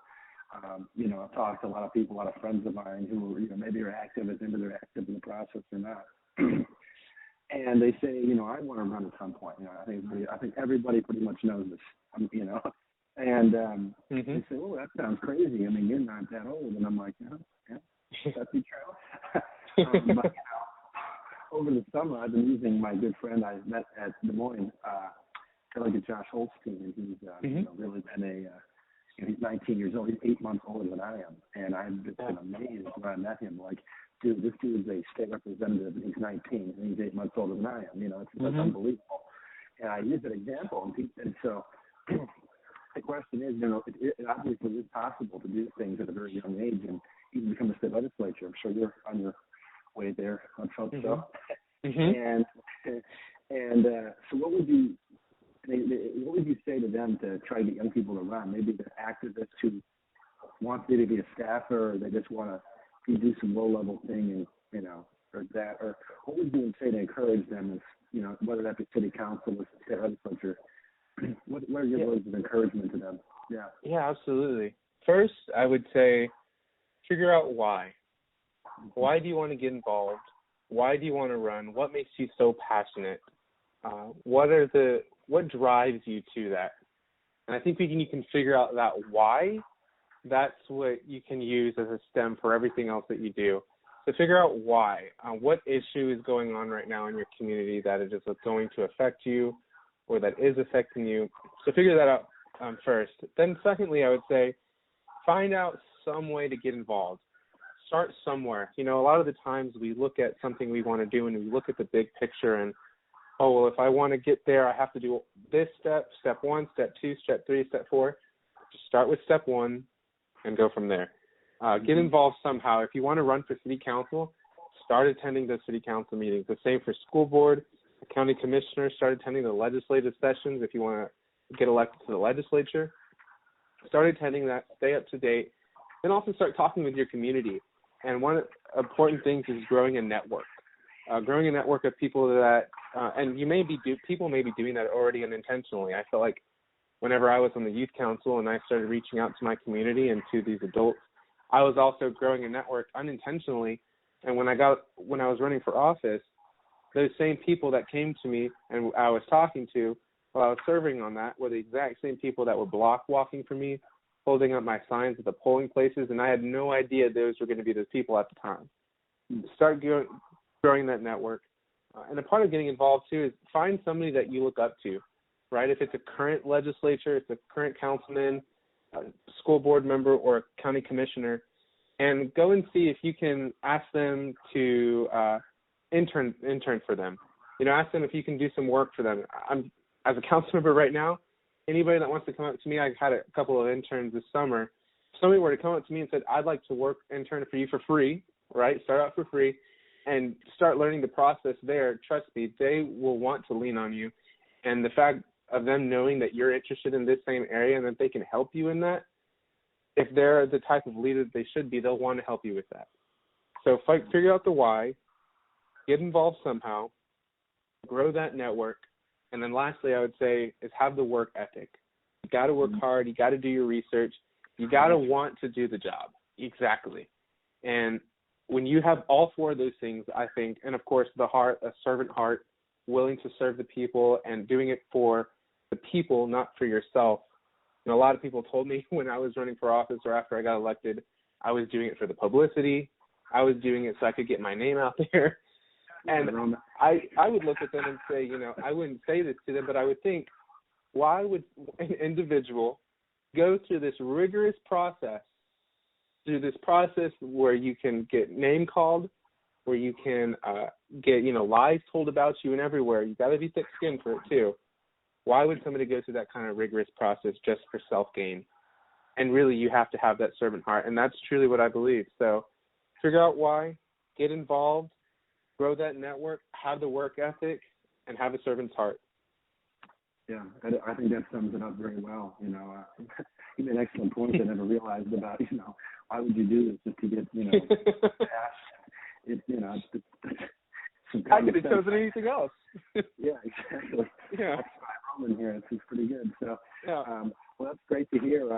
I've talked to a lot of people, a lot of friends of mine who, maybe are active, as maybe they're active in the process or not. And they say, I want to run at some point. I think everybody pretty much knows this, And they say, oh, that sounds crazy. I mean, you're not that old. And I'm like, yeah, that'd be true. But, over the summer, I've been using my good friend I met at Des Moines, Delegate Josh Holstein, and he's really been he's 19 years old. He's 8 months older than I am, and I've just been amazed when I met him. Like, dude, this dude is a state representative, and he's 19, and he's 8 months older than I am. That's unbelievable. And I use that example, and so the question is, it obviously is possible to do things at a very young age and even become a state legislature. I'm sure you're on your way there. Let's hope so. And so what would you say to them to try to get young people to run? Maybe they're activists who want to be a staffer, or they just want to do some low-level thing, or that. Or what would you say to encourage them, as whether that be city council or state legislature? What are your words of encouragement to them? Yeah, absolutely. First, I would say figure out why. Why do you want to get involved? Why do you want to run? What makes you so passionate? What drives you to that? And I think you can figure out that why. That's what you can use as a stem for everything else that you do. So figure out why. What issue is going on right now in your community that is going to affect you, or that is affecting you. So figure that out first. Then secondly, I would say find out some way to get involved. Start somewhere. A lot of the times we look at something we want to do and we look at the big picture and, if I want to get there, I have to do this step 1, step 2, step 3, step 4. Just start with step 1 and go from there. Get involved somehow. If you want to run for city council, start attending those city council meetings. The same for school board, county commissioner, start attending the legislative sessions if you want to get elected to the legislature. Start attending that, stay up to date, then also start talking with your community. And one of the important things is growing a network. Growing a network of people that, and people may be doing that already unintentionally. I felt like whenever I was on the youth council and I started reaching out to my community and to these adults, I was also growing a network unintentionally. And when I was running for office, those same people that came to me and I was talking to while I was serving on that were the exact same people that were block walking for me, holding up my signs at the polling places, and I had no idea those were going to be those people at the time. Start growing that network. And a part of getting involved, too, is find somebody that you look up to, right? If it's a current legislature, it's a current councilman, a school board member, or a county commissioner, and go and see if you can ask them to intern for them. Ask them if you can do some work for them. I'm, as a council member right now, anybody that wants to come up to me, I've had a couple of interns this summer. If somebody were to come up to me and said, I'd like to intern for you for free, right? Start out for free and start learning the process there. Trust me, they will want to lean on you. And the fact of them knowing that you're interested in this same area and that they can help you in that, if they're the type of leader that they should be, they'll want to help you with that. So figure out the why, get involved somehow, grow that network. And then lastly, I would say is have the work ethic. You got to work hard. You got to do your research. You got to want to do the job. Exactly. And when you have all 4 of those things, I think, and of course the heart, a servant heart, willing to serve the people and doing it for the people, not for yourself. A lot of people told me when I was running for office or after I got elected, I was doing it for the publicity. I was doing it so I could get my name out there. And I would look at them and say, I wouldn't say this to them, but I would think, why would an individual go through this rigorous process through this process where you can get name called, where you can get, lies told about you and everywhere. You got to be thick-skinned for it too. Why would somebody go through that kind of rigorous process just for self-gain? And really, you have to have that servant heart, and that's truly what I believe. So figure out why, get involved, grow that network, have the work ethic, and have a servant's heart. Yeah, I think that sums it up very well. You made excellent points I never realized about, why would you do this just to get, past it, I could have chosen anything else. Yeah, exactly. Yeah. That's why Roman here. It's pretty good. So, yeah. Well, that's great to hear.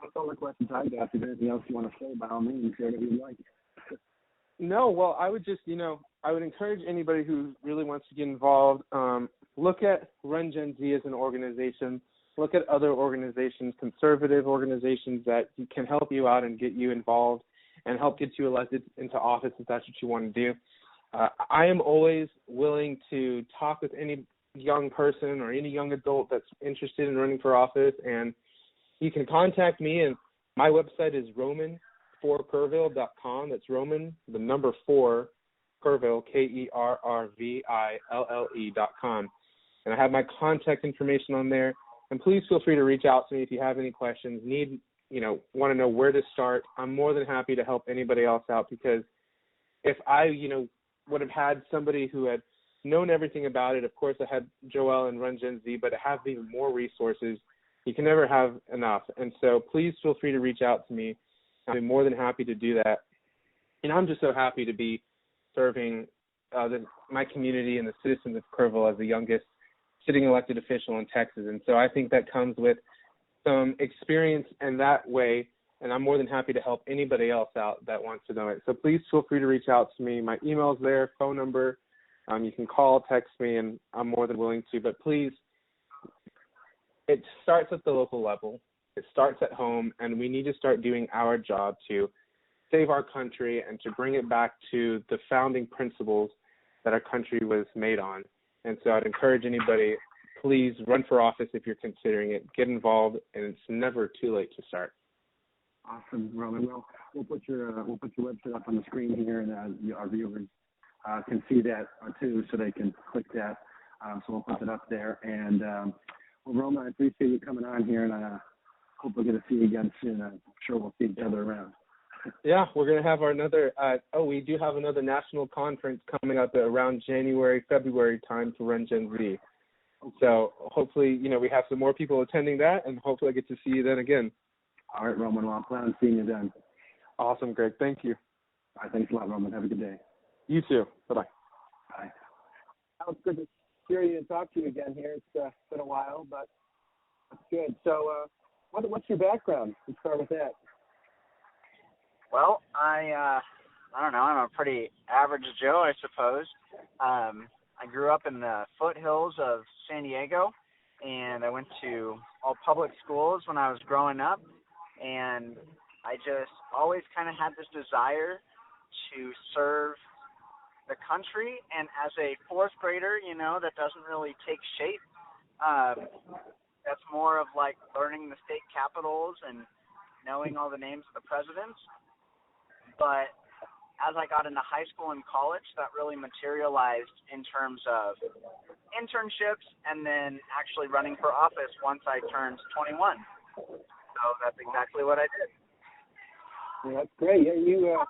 That's all the questions I got. If there's anything else you want to say, by all means, say whatever you'd like. No, well, I would just, I would encourage anybody who really wants to get involved, look at RunGenZ as an organization. Look at other organizations, conservative organizations that can help you out and get you involved and help get you elected into office if that's what you want to do. I am always willing to talk with any young person or any young adult that's interested in running for office, and you can contact me, and my website is roman4kerrville.com. That's Roman, the number 4, Kerrville, KERRVILLE.com. And I have my contact information on there. And please feel free to reach out to me if you have any questions, want to know where to start. I'm more than happy to help anybody else out, because if I, would have had somebody who had known everything about it, of course I had Joel and RunGenZ, but to have even more resources, you can never have enough. And so please feel free to reach out to me. I'll be more than happy to do that. And I'm just so happy to be serving my community and the citizens of Kerrville as the youngest sitting elected official in Texas. And so I think that comes with some experience in that way, and I'm more than happy to help anybody else out that wants to know it. So please feel free to reach out to me. My email's there, phone number. You can call, text me, and I'm more than willing to. But please, it starts at the local level. It starts at home, and we need to start doing our job to save our country and to bring it back to the founding principles that our country was made on. And so I'd encourage anybody, please run for office if you're considering it. Get involved, and it's never too late to start. Awesome, Roman. Well, we'll put your website up on the screen here, and our viewers can see that too, so they can click that. So we'll put it up there. And well, Roman, I appreciate you coming on here, and I hope we'll get to see you again soon. I'm sure we'll see each other around. Yeah, we're going to have we do have another national conference coming up around January, February time for RunGenZ. So hopefully, we have some more people attending that, and hopefully I get to see you then again. All right, Roman. Well, I plan on seeing you then. Awesome, Greg. Thank you. All right, thanks a lot, Roman. Have a good day. You too. Bye-bye. Bye. Well, it's good to hear you and talk to you again here. It's been a while, but it's good. So what's your background? Let's start with that. Well, I don't know. I'm a pretty average Joe, I suppose. I grew up in the foothills of San Diego, and I went to all public schools when I was growing up, and I just always kind of had this desire to serve the country. And as a fourth grader, that doesn't really take shape. That's more of like learning the state capitals and knowing all the names of the presidents. But as I got into high school and college, that really materialized in terms of internships and then actually running for office once I turned 21. So that's exactly what I did. Yeah, that's great. Yeah,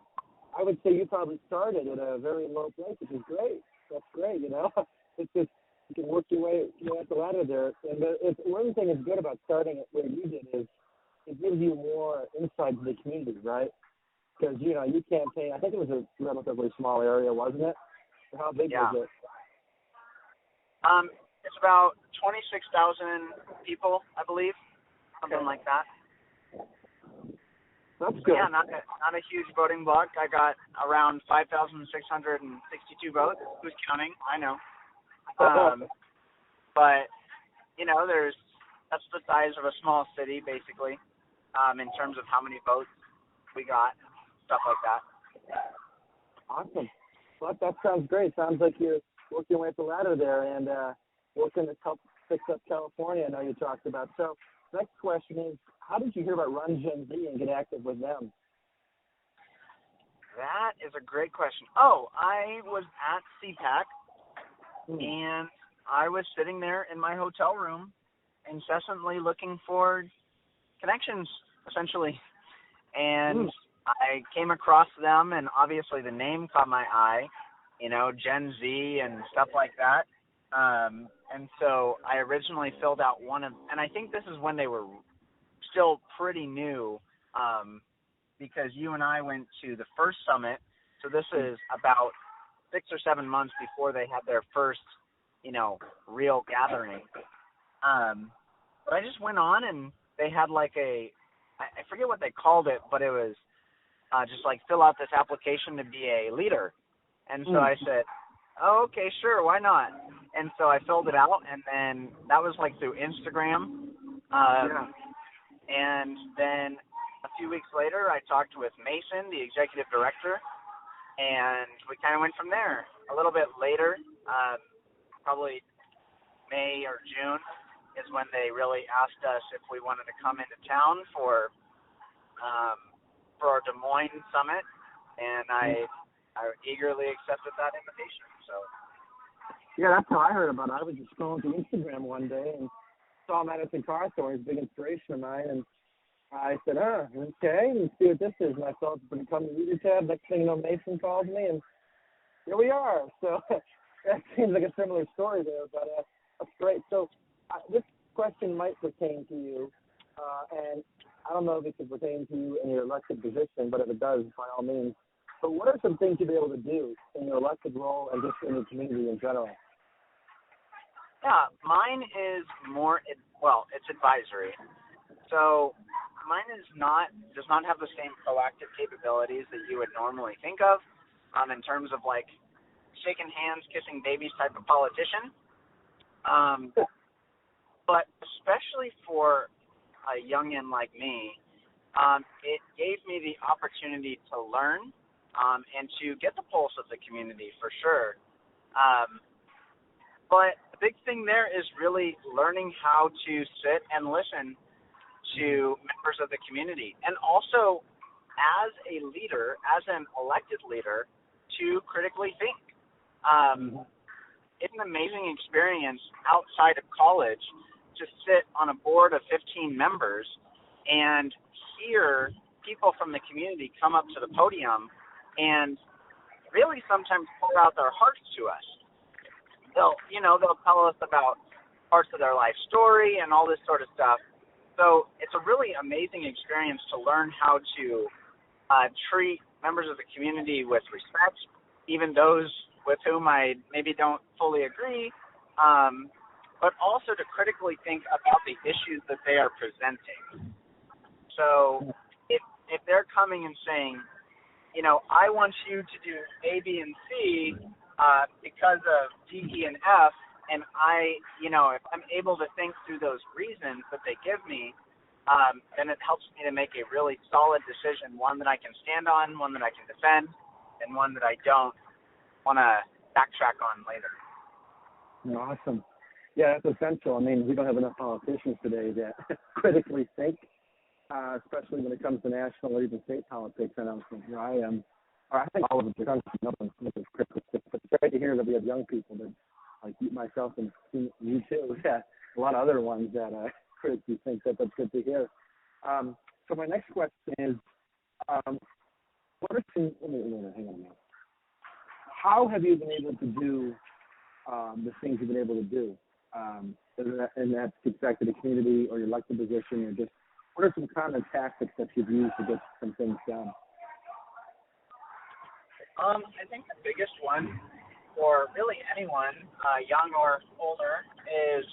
I would say you probably started at a very low place, which is great. That's great, It's just, you can work your way up the ladder there. And one thing that's good about starting at where you did is it gives you more insight to the community, right? Because, you campaign, I think it was a relatively small area, wasn't it? How big was it? It's about 26,000 people, I believe, something like that. That's good. Yeah, not a huge voting block. I got around 5,662 votes. Who's counting? I know. But, that's the size of a small city, basically, in terms of how many votes we got. Stuff like that. Awesome. Well, that sounds great. Sounds like you're working your way up the ladder there and working to help fix up California, I know you talked about. So next question is, how did you hear about RunGenZ and get active with them? That is a great question. Oh, I was at CPAC, and I was sitting there in my hotel room, incessantly looking for connections, essentially. And I came across them, and obviously the name caught my eye, Gen Z and stuff like that. And so I originally filled out and I think this is when they were still pretty new, because you and I went to the first summit. So this is about 6 or 7 months before they had their first, real gathering. But I just went on, and they had like I forget what they called it, but it was just like fill out this application to be a leader. And so I said, oh, okay, sure, why not? And so I filled it out, and then that was like through Instagram. And then a few weeks later, I talked with Mason, the executive director, and we kind of went from there. A little bit later, probably May or June, is when they really asked us if we wanted to come into town for our Des Moines summit, and I eagerly accepted that invitation. So. Yeah, that's how I heard about it. I was just scrolling through Instagram one day and saw Madison Cawthorn, a big inspiration of mine, and I said, okay, let's see what this is. And I saw it become the leader tab. Next thing you know, Mason called me, and here we are. So that seems like a similar story there, but that's great. So this question might pertain to you, and I don't know if it could pertain to you in your elected position, but if it does, by all means. But what are some things you'll be able to do in your elected role and just in the community in general? Yeah, mine is it's advisory. So mine does not have the same proactive capabilities that you would normally think of, in terms of like shaking hands, kissing babies type of politician. But especially for a youngin' like me, it gave me the opportunity to learn and to get the pulse of the community for sure. But the big thing there is really learning how to sit and listen to members of the community, and also as a leader, as an elected leader, to critically think. It's an amazing experience outside of college to sit on a board of 15 members and hear people from the community come up to the podium and really sometimes pour out their hearts to us. They'll tell us about parts of their life story and all this sort of stuff. So it's a really amazing experience to learn how to treat members of the community with respect, even those with whom I maybe don't fully agree, but also to critically think about the issues that they are presenting. So if they're coming and saying, I want you to do A, B, and C because of D, E, and F, and if I'm able to think through those reasons that they give me, then it helps me to make a really solid decision, one that I can stand on, one that I can defend, and one that I don't want to backtrack on later. Awesome. Yeah, that's essential. I mean, we don't have enough politicians today that critically think, especially when it comes to national or even state politics. I know where I am, or I think all of us are critically think, but it's great to hear that we have young people that, like myself and you too, yeah, a lot of other ones that critically think. That's good to hear. So my next question is, what are some? Hang on now. How have you been able to do the things you've been able to do? And that gets back to the community or your elected position, or just what are some common tactics that you've used to get some things done? I think the biggest one for really anyone, young or older, is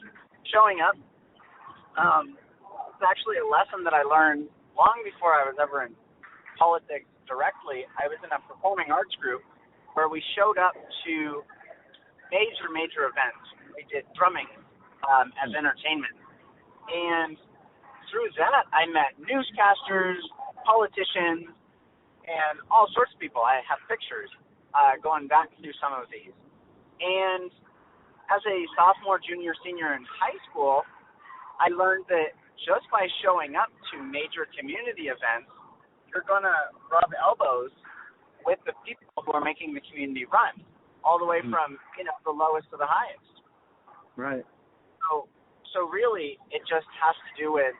showing up. It's actually a lesson that I learned long before I was ever in politics directly. I was in a performing arts group where we showed up to major events. We did drumming as entertainment. And through that, I met newscasters, politicians, and all sorts of people. I have pictures going back through some of these. And as a sophomore, junior, senior in high school, I learned that just by showing up to major community events, you're going to rub elbows with the people who are making the community run, all the way from, the lowest to the highest. Right. So really, it just has to do with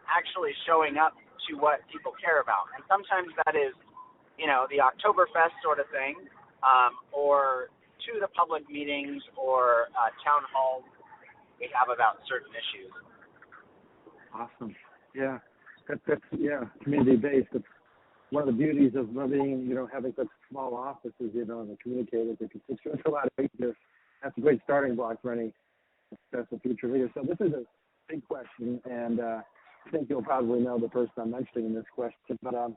actually showing up to what people care about. And sometimes that is, the Oktoberfest sort of thing, or to the public meetings or town halls we have about certain issues. Awesome. Yeah. That's community-based. It's one of the beauties of living, having such small offices, and communicate with the constituents a lot of people. That's a great starting block for any successful future leader. So this is a big question, and I think you'll probably know the person I'm mentioning in this question. But I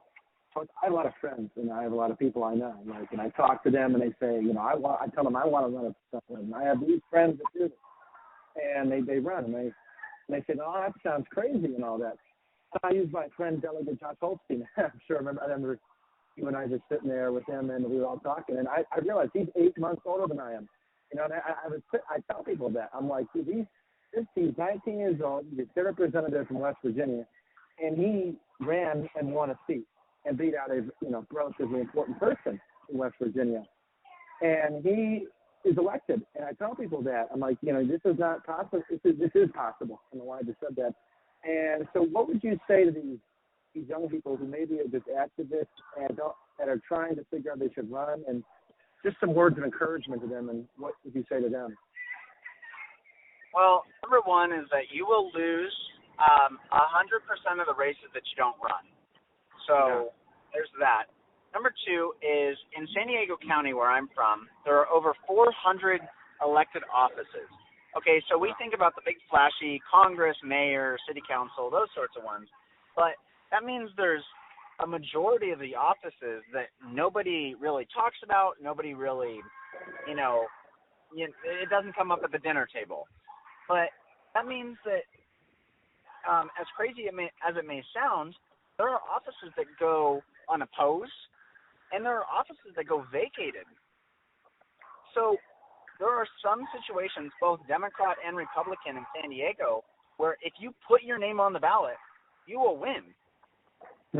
have a lot of friends, and I have a lot of people I know. And I talk to them, and they say, I tell them I want to run a something. And I have these friends that do this, and they run, and they say, "Oh, that sounds crazy," and all that. I use my friend Delegate Josh Holstein. I'm sure I remember you and I just sitting there with him, and we were all talking, and I realized he's 8 months older than I am. And I tell people that. I'm like, dude, he's 19 years old. He's a state representative from West Virginia, and he ran and won a seat and beat out a relatively important person in West Virginia. And he is elected. And I tell people that. I'm like, this is not possible. This is possible. I don't know why I just said that. And so what would you say to these young people who maybe are just activists and that are trying to figure out they should run, and just some words of encouragement to them, and what would you say to them? Well, number one is that you will lose 100% of the races that you don't run. So there's that. Number two is in San Diego County, where I'm from, there are over 400 elected offices. Okay, so we think about the big flashy Congress, mayor, city council, those sorts of ones. But that means there's a majority of the offices that nobody really talks about, nobody really, it doesn't come up at the dinner table. But that means that, as crazy as it may sound, there are offices that go unopposed, and there are offices that go vacated. So there are some situations, both Democrat and Republican in San Diego, where if you put your name on the ballot, you will win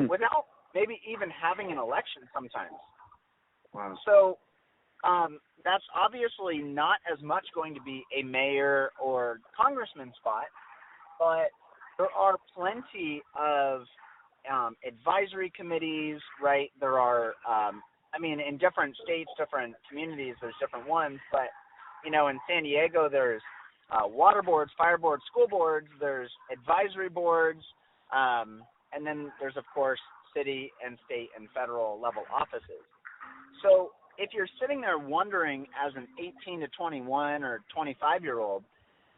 without maybe even having an election sometimes. Wow. So that's obviously not as much going to be a mayor or congressman spot, but there are plenty of advisory committees, right? There are, in different states, different communities, there's different ones, but in San Diego, there's water boards, fire boards, school boards, there's advisory boards, and then there's, of course, city and state and federal level offices. So if you're sitting there wondering as an 18 to 21 or 25-year-old,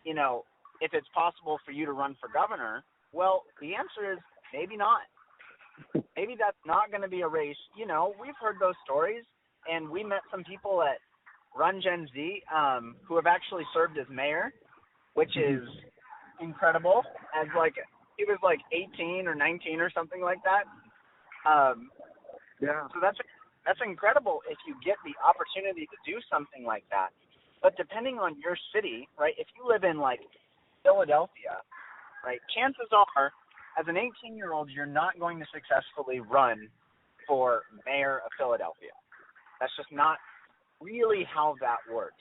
if it's possible for you to run for governor, well, the answer is maybe not. Maybe that's not going to be a race. We've heard those stories, and we met some people at RunGenZ who have actually served as mayor, which is incredible. As he was 18 or 19 or something like that. So that's incredible if you get the opportunity to do something like that. But depending on your city, right? If you live in Philadelphia, right? Chances are, as an 18-year-old, you're not going to successfully run for mayor of Philadelphia. That's just not really how that works.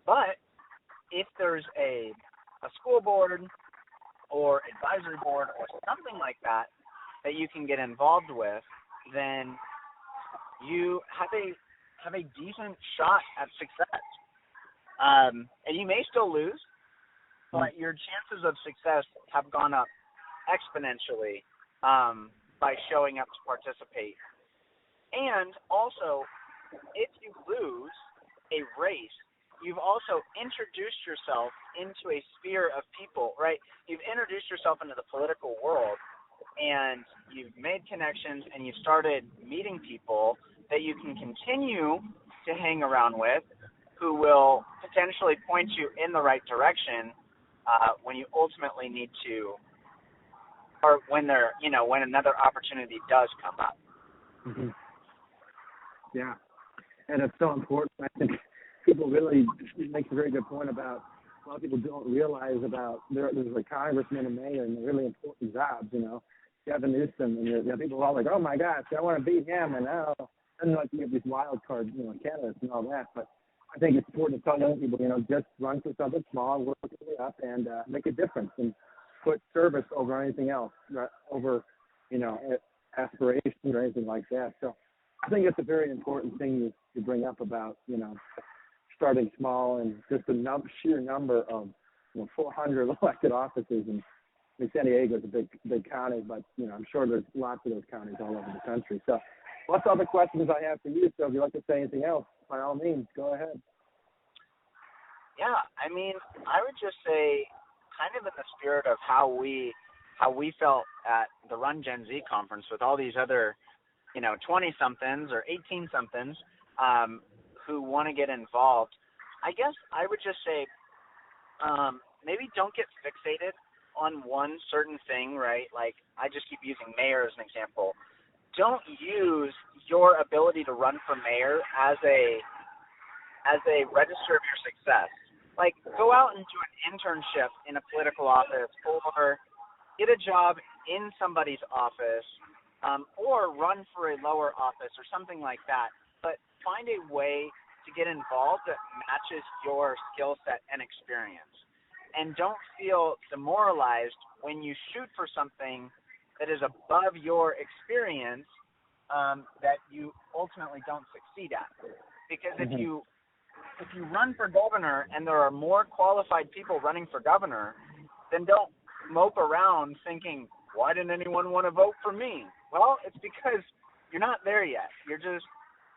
But if there's a school board or advisory board or something like that you can get involved with, then you have a decent shot at success. And you may still lose, but your chances of success have gone up exponentially by showing up to participate. And also, if you lose a race, you've also introduced yourself into a sphere of people, right? You've introduced yourself into the political world, and you've made connections, and you've started meeting people that you can continue to hang around with, who will potentially point you in the right direction when you ultimately need to, or when when another opportunity does come up. Mm-hmm. Yeah, and it's so important. I think people really make a very good point about a lot of people don't realize about there's a congressman and mayor and really important jobs. Gavin Newsom, and people are all like, "Oh my gosh, I want to beat him," and And like you have these wild card, candidates and all that, but I think it's important to tell young people, just run for something small, work your way up, and make a difference, and put service over anything else, right, over, aspirations or anything like that. So I think it's a very important thing to bring up about, starting small and just the sheer number of, 400 elected offices. And San Diego is a big county, but, I'm sure there's lots of those counties all over the country. So what's all the questions I have for you? So if you'd like to say anything else, by all means, go ahead. Yeah, I mean, I would just say, kind of in the spirit of how we felt at the RunGenZ conference with all these other, 20-somethings or 18-somethings who want to get involved. I guess I would just say, maybe don't get fixated on one certain thing, right? Like, I just keep using mayor as an example. Don't use your ability to run for mayor as a register of your success. Like, go out and do an internship in a political office, or get a job in somebody's office, or run for a lower office or something like that. But find a way to get involved that matches your skill set and experience. And don't feel demoralized when you shoot for something that is above your experience, that you ultimately don't succeed at. Because if you run for governor and there are more qualified people running for governor, then don't mope around thinking, why didn't anyone want to vote for me? Well, it's because you're not there yet. You're just,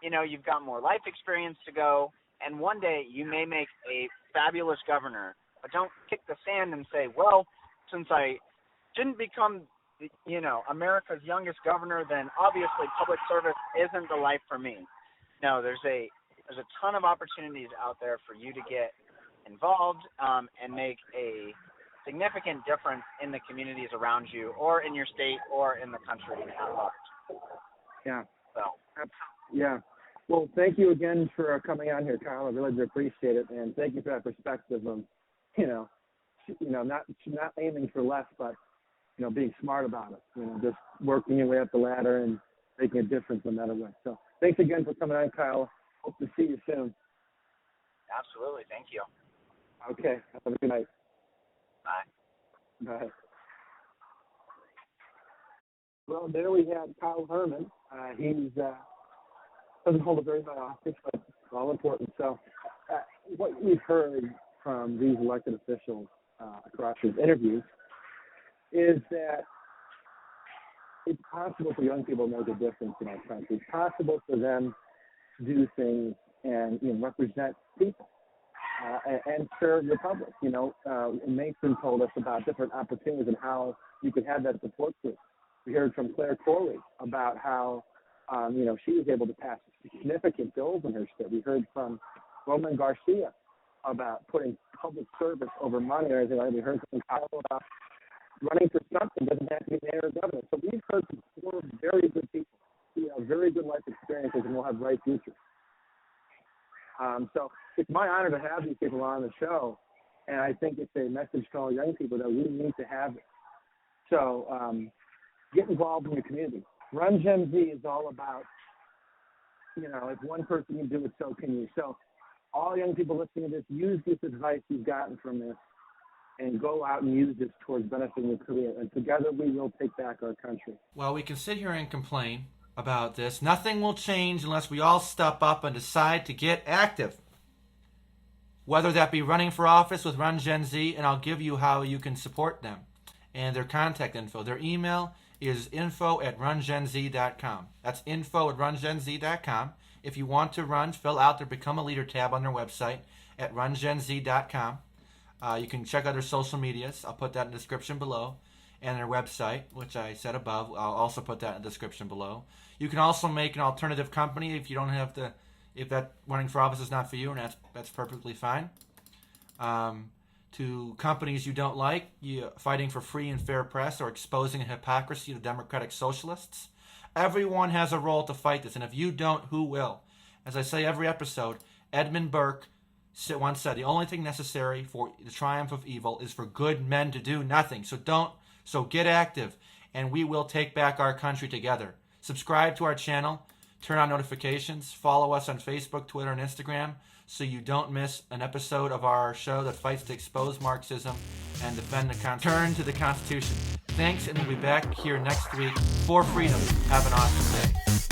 you've got more life experience to go, and one day you may make a fabulous governor. But don't kick the sand and say, well, since I didn't become, America's youngest governor, then obviously public service isn't the life for me. No, there's a ton of opportunities out there for you to get involved and make a significant difference in the communities around you, or in your state, or in the country at large. Yeah. So. Yeah. Well, thank you again for coming on here, Kyle. I really do appreciate it, and thank you for that perspective of, not aiming for less, but being smart about it. Just working your way up the ladder and making a difference no matter what. So thanks again for coming on, Kyle. Hope to see you soon. Absolutely. Thank you. Okay. Have a good night. Bye. Bye. Well, there we have Kyle Herman. He's doesn't hold a very high office, but it's all important. So what we've heard from these elected officials across these interviews is that it's possible for young people to make a difference in our country. It's possible for them to do things and represent people and serve the public. Mason told us about different opportunities and how you could have that support group. We heard from Claire Corley about how she was able to pass significant bills in her state. We heard from Roman Garcia about putting public service over money or anything like that. We heard from Kyle about running for something doesn't have to be mayor or governor. So we've heard from 4 very good people who have very good life experiences and will have bright futures. So it's my honor to have these people on the show, and I think it's a message to all young people that we need to have it. So get involved in your community. RunGenZ is all about, if one person can do it, so can you. So all young people listening to this, use this advice you've gotten from this and go out and use this towards benefiting your career. And together we will take back our country. Well, we can sit here and complain about this. Nothing will change unless we all step up and decide to get active. Whether that be running for office with RunGenZ, and I'll give you how you can support them and their contact info. Their email is info@rungenz.com. That's info@rungenz.com. If you want to run, fill out their Become a Leader tab on their website at rungenz.com. You can check out their social medias. I'll put that in the description below. And their website, which I said above, I'll also put that in the description below. You can also make an alternative company if you don't have to, if that running for office is not for you, and that's perfectly fine. To companies you don't like, you fighting for free and fair press or exposing hypocrisy to democratic socialists. Everyone has a role to fight this, and if you don't, who will? As I say every episode, Edmund Burke once said, the only thing necessary for the triumph of evil is for good men to do nothing. So get active, and we will take back our country together. Subscribe to our channel Turn on notifications. Follow us on Facebook, Twitter, and Instagram so you don't miss an episode of our show that fights to expose Marxism and defend the Turn to the Constitution. Thanks, and we'll be back here next week for freedom. Have an awesome day.